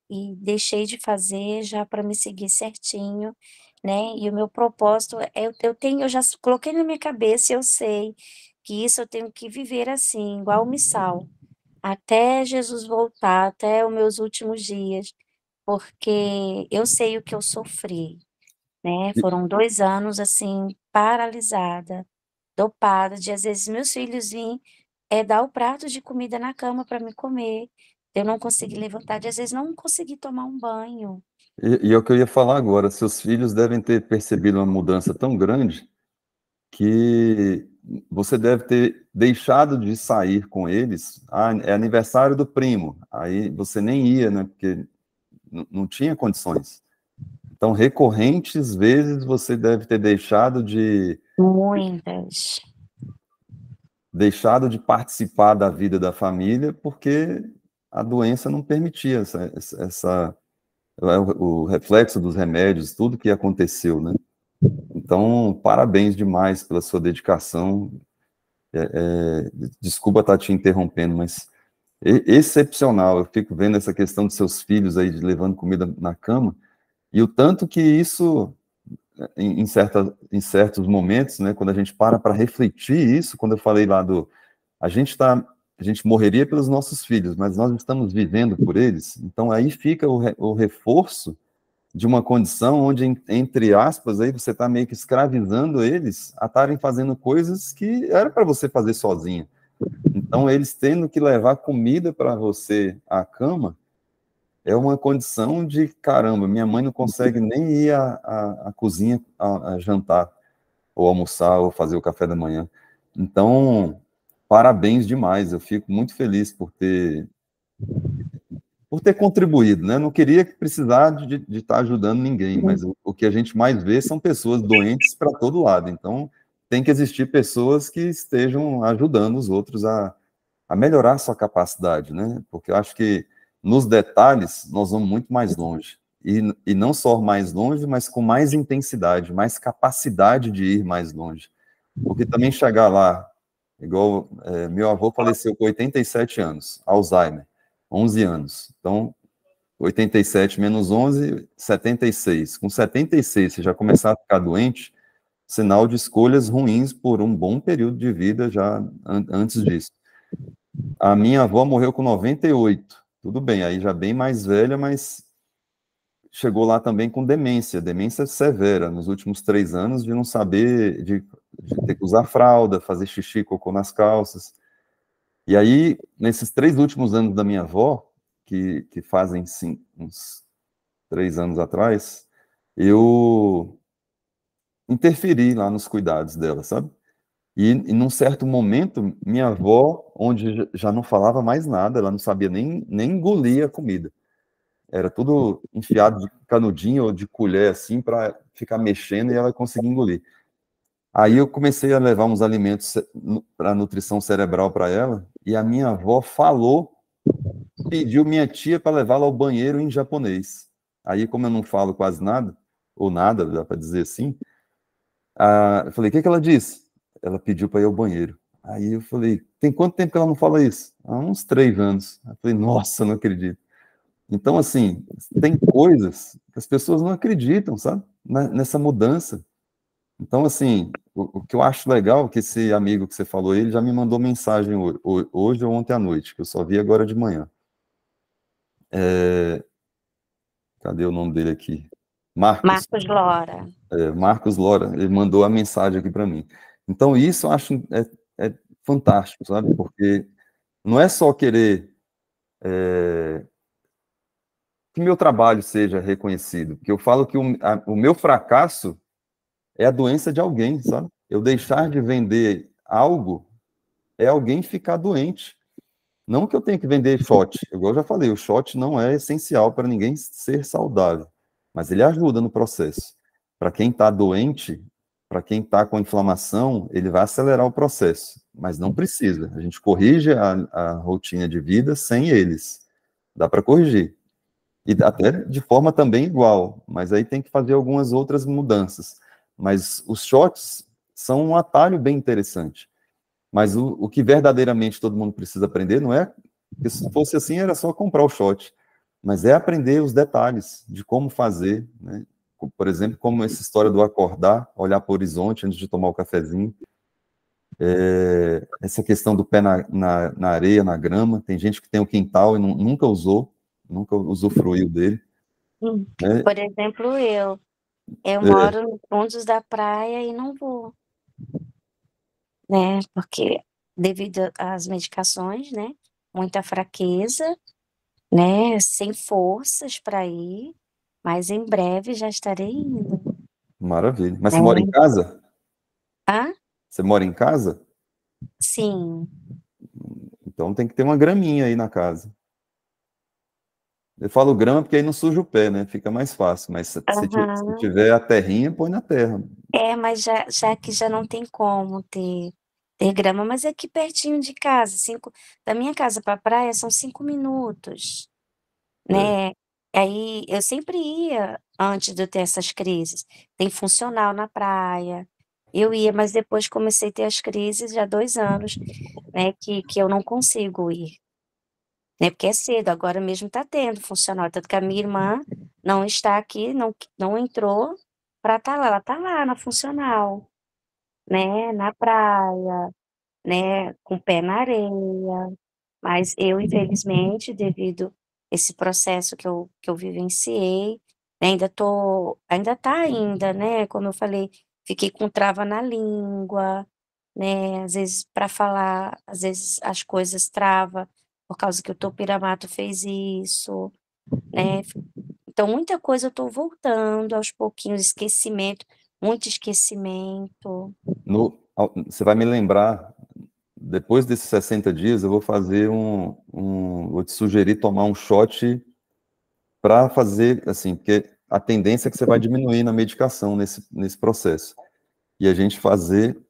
e deixei de fazer já para me seguir certinho, né, e o meu propósito eu já coloquei na minha cabeça e eu sei que isso eu tenho que viver assim, igual o missal, até Jesus voltar, até os meus últimos dias, porque eu sei o que eu sofri, né? Foram 2 anos, assim, paralisada, dopada, de às vezes meus filhos virem dar o prato de comida na cama para me comer, eu não conseguir levantar, de às vezes não conseguir tomar um banho. E é o que eu ia falar agora, seus filhos devem ter percebido uma mudança tão grande que você deve ter deixado de sair com eles. Ah, é aniversário do primo, aí você nem ia, né? Porque não tinha condições. Então, recorrentes vezes você deve ter Muitas. deixado de participar da vida da família porque a doença não permitia o reflexo dos remédios, tudo que aconteceu, né? Então, parabéns demais pela sua dedicação. Desculpa estar te interrompendo, mas excepcional. Eu fico vendo essa questão dos seus filhos aí levando comida na cama e o tanto que isso, em certos momentos, né, quando a gente para refletir isso, quando eu falei lá a gente morreria pelos nossos filhos, mas nós estamos vivendo por eles. Então aí fica o reforço de uma condição onde, entre aspas, aí você está meio que escravizando eles a estarem fazendo coisas que era para você fazer sozinho. Então, eles tendo que levar comida para você à cama é uma condição de, caramba, minha mãe não consegue nem ir à cozinha a jantar, ou almoçar, ou fazer o café da manhã. Então, parabéns demais, eu fico muito feliz por ter contribuído, né? Não queria precisar de estar ajudando ninguém, mas o que a gente mais vê são pessoas doentes para todo lado. Então, tem que existir pessoas que estejam ajudando os outros a melhorar a sua capacidade, né? Porque eu acho que nos detalhes nós vamos muito mais longe. E não só mais longe, mas com mais intensidade, mais capacidade de ir mais longe. Porque também chegar lá, igual meu avô faleceu com 87 anos, Alzheimer. 11 anos. Então, 87 menos 11, 76. Com 76, você já começar a ficar doente, sinal de escolhas ruins por um bom período de vida já antes disso. A minha avó morreu com 98. Tudo bem, aí já bem mais velha, mas chegou lá também com demência severa, nos últimos 3 anos, de não saber, de ter que usar fralda, fazer xixi, cocô nas calças. E aí, nesses 3 últimos anos da minha avó, que fazem, sim, uns 3 anos atrás, eu interferi lá nos cuidados dela, sabe? E num certo momento, minha avó, onde já não falava mais nada, ela não sabia nem engolir a comida. Era tudo enfiado de canudinho ou de colher, assim, para ficar mexendo e ela conseguir engolir. Aí eu comecei a levar uns alimentos para nutrição cerebral para ela, e a minha avó pediu minha tia para levá-la ao banheiro em japonês. Aí, como eu não falo quase nada, ou nada, dá para dizer assim, eu falei, o que ela disse? Ela pediu para ir ao banheiro. Aí eu falei, tem quanto tempo que ela não fala isso? Há uns 3 anos. Eu falei, nossa, não acredito. Então, assim, tem coisas que as pessoas não acreditam, sabe? Nessa mudança. Então, assim, o que eu acho legal é que esse amigo que você falou, ele já me mandou mensagem hoje ou ontem à noite, que eu só vi agora de manhã. Cadê o nome dele aqui? Marcos Lora. Marcos Lora, ele mandou a mensagem aqui para mim. Então, isso eu acho fantástico, sabe? Porque não é só querer que meu trabalho seja reconhecido, porque eu falo que o meu fracasso é a doença de alguém, sabe? Eu deixar de vender algo é alguém ficar doente. Não que eu tenha que vender shot, igual eu já falei, o shot não é essencial para ninguém ser saudável, mas ele ajuda no processo. Para quem está doente, para quem está com inflamação, ele vai acelerar o processo, mas não precisa. A gente corrige a rotina de vida sem eles. Dá para corrigir. E até de forma também igual, mas aí tem que fazer algumas outras mudanças. Mas os shots são um atalho bem interessante. Mas o que verdadeiramente todo mundo precisa aprender não é, porque se fosse assim era só comprar o shot, mas é aprender os detalhes de como fazer, né? Por exemplo, como essa história do acordar, olhar para o horizonte antes de tomar o cafezinho, essa questão do pé na areia, na grama, tem gente que tem o quintal e nunca usufruiu dele. Por exemplo, eu Eu É, moro nos fundos da praia e não vou, né, porque devido às medicações, né, muita fraqueza, né, sem forças para ir, mas em breve já estarei indo, maravilha. Mas você mora em né. casa? Hã? Você mora em casa? Sim. Então tem que ter uma graminha aí na casa. Eu falo grama porque aí não suja o pé, né? Fica mais fácil. Mas se Aham. tiver a terrinha, põe na terra. É, mas já que já não tem como ter grama, mas é aqui pertinho de casa, da minha casa para a praia são 5 minutos, É, né. Aí eu sempre ia antes de eu ter essas crises. Tem funcional na praia, eu ia, mas depois comecei a ter as crises já há 2 anos, né, que eu não consigo ir, né, porque é cedo, agora mesmo está tendo funcional, tanto que a minha irmã não está aqui, não entrou para estar lá, ela está lá na funcional. Né, na praia, né, com o pé na areia, mas eu infelizmente devido esse processo que eu vivenciei, né, ainda tá ainda, né, como eu falei, fiquei com trava na língua, né, às vezes para falar, às vezes as coisas trava, por causa que o topiramato fez isso, né, então muita coisa eu tô voltando aos pouquinhos, esquecimento, muito esquecimento. você vai me lembrar, depois desses 60 dias, eu vou fazer vou te sugerir tomar um shot para fazer, assim, porque a tendência é que você vai diminuir na medicação nesse processo. E a gente fazer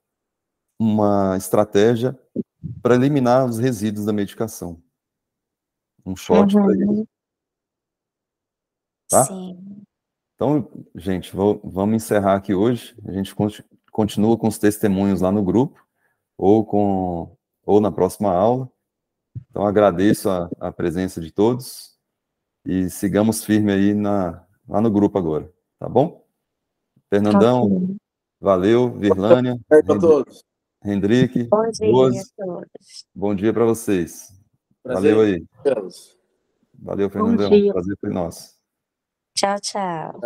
uma estratégia para eliminar os resíduos da medicação. Um shot para isso, Uhum. tá? Sim, Então, gente, vamos encerrar aqui hoje. A gente continua com os testemunhos lá no grupo, ou na próxima aula. Então, agradeço a presença de todos e sigamos firme aí lá no grupo agora, tá bom? Fernandão, ok. valeu. Virlânia, Aí para todos. Hendrick, Bom dia a Rose, todos. bom dia para vocês. Valeu Prazer. aí. Tchau. Valeu, Bom Fernandão. dia. Prazer foi nosso. Tchau, tchau.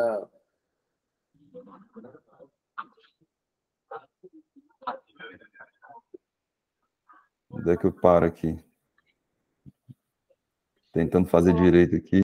Onde é que eu paro aqui? Tentando fazer direito aqui.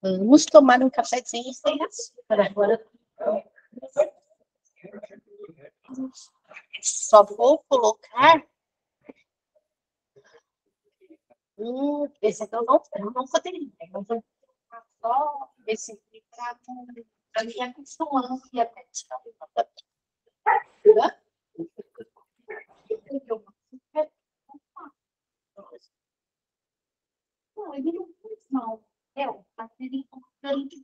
Vamos tomar um cafezinho sem açúcar agora. Só vou colocar. Esse aqui eu não poderia, mas eu vou colocar só esse aqui para me acostumando e até tirar o não, ele não faz mal. Eu, ele importante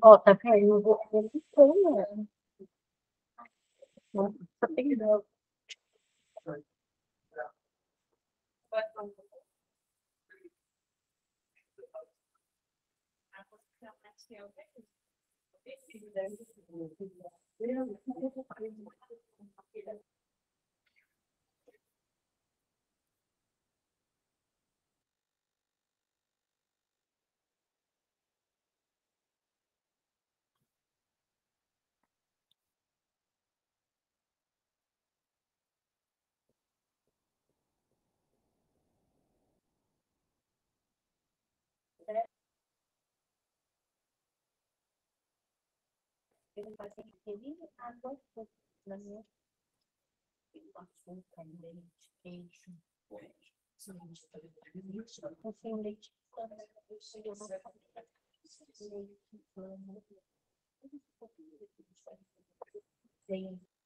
ó, tá caindo né? Tá pegando. Ele vai ser feliz, água, na minha açúcar, leite, queijo. Eu sei o leite leite,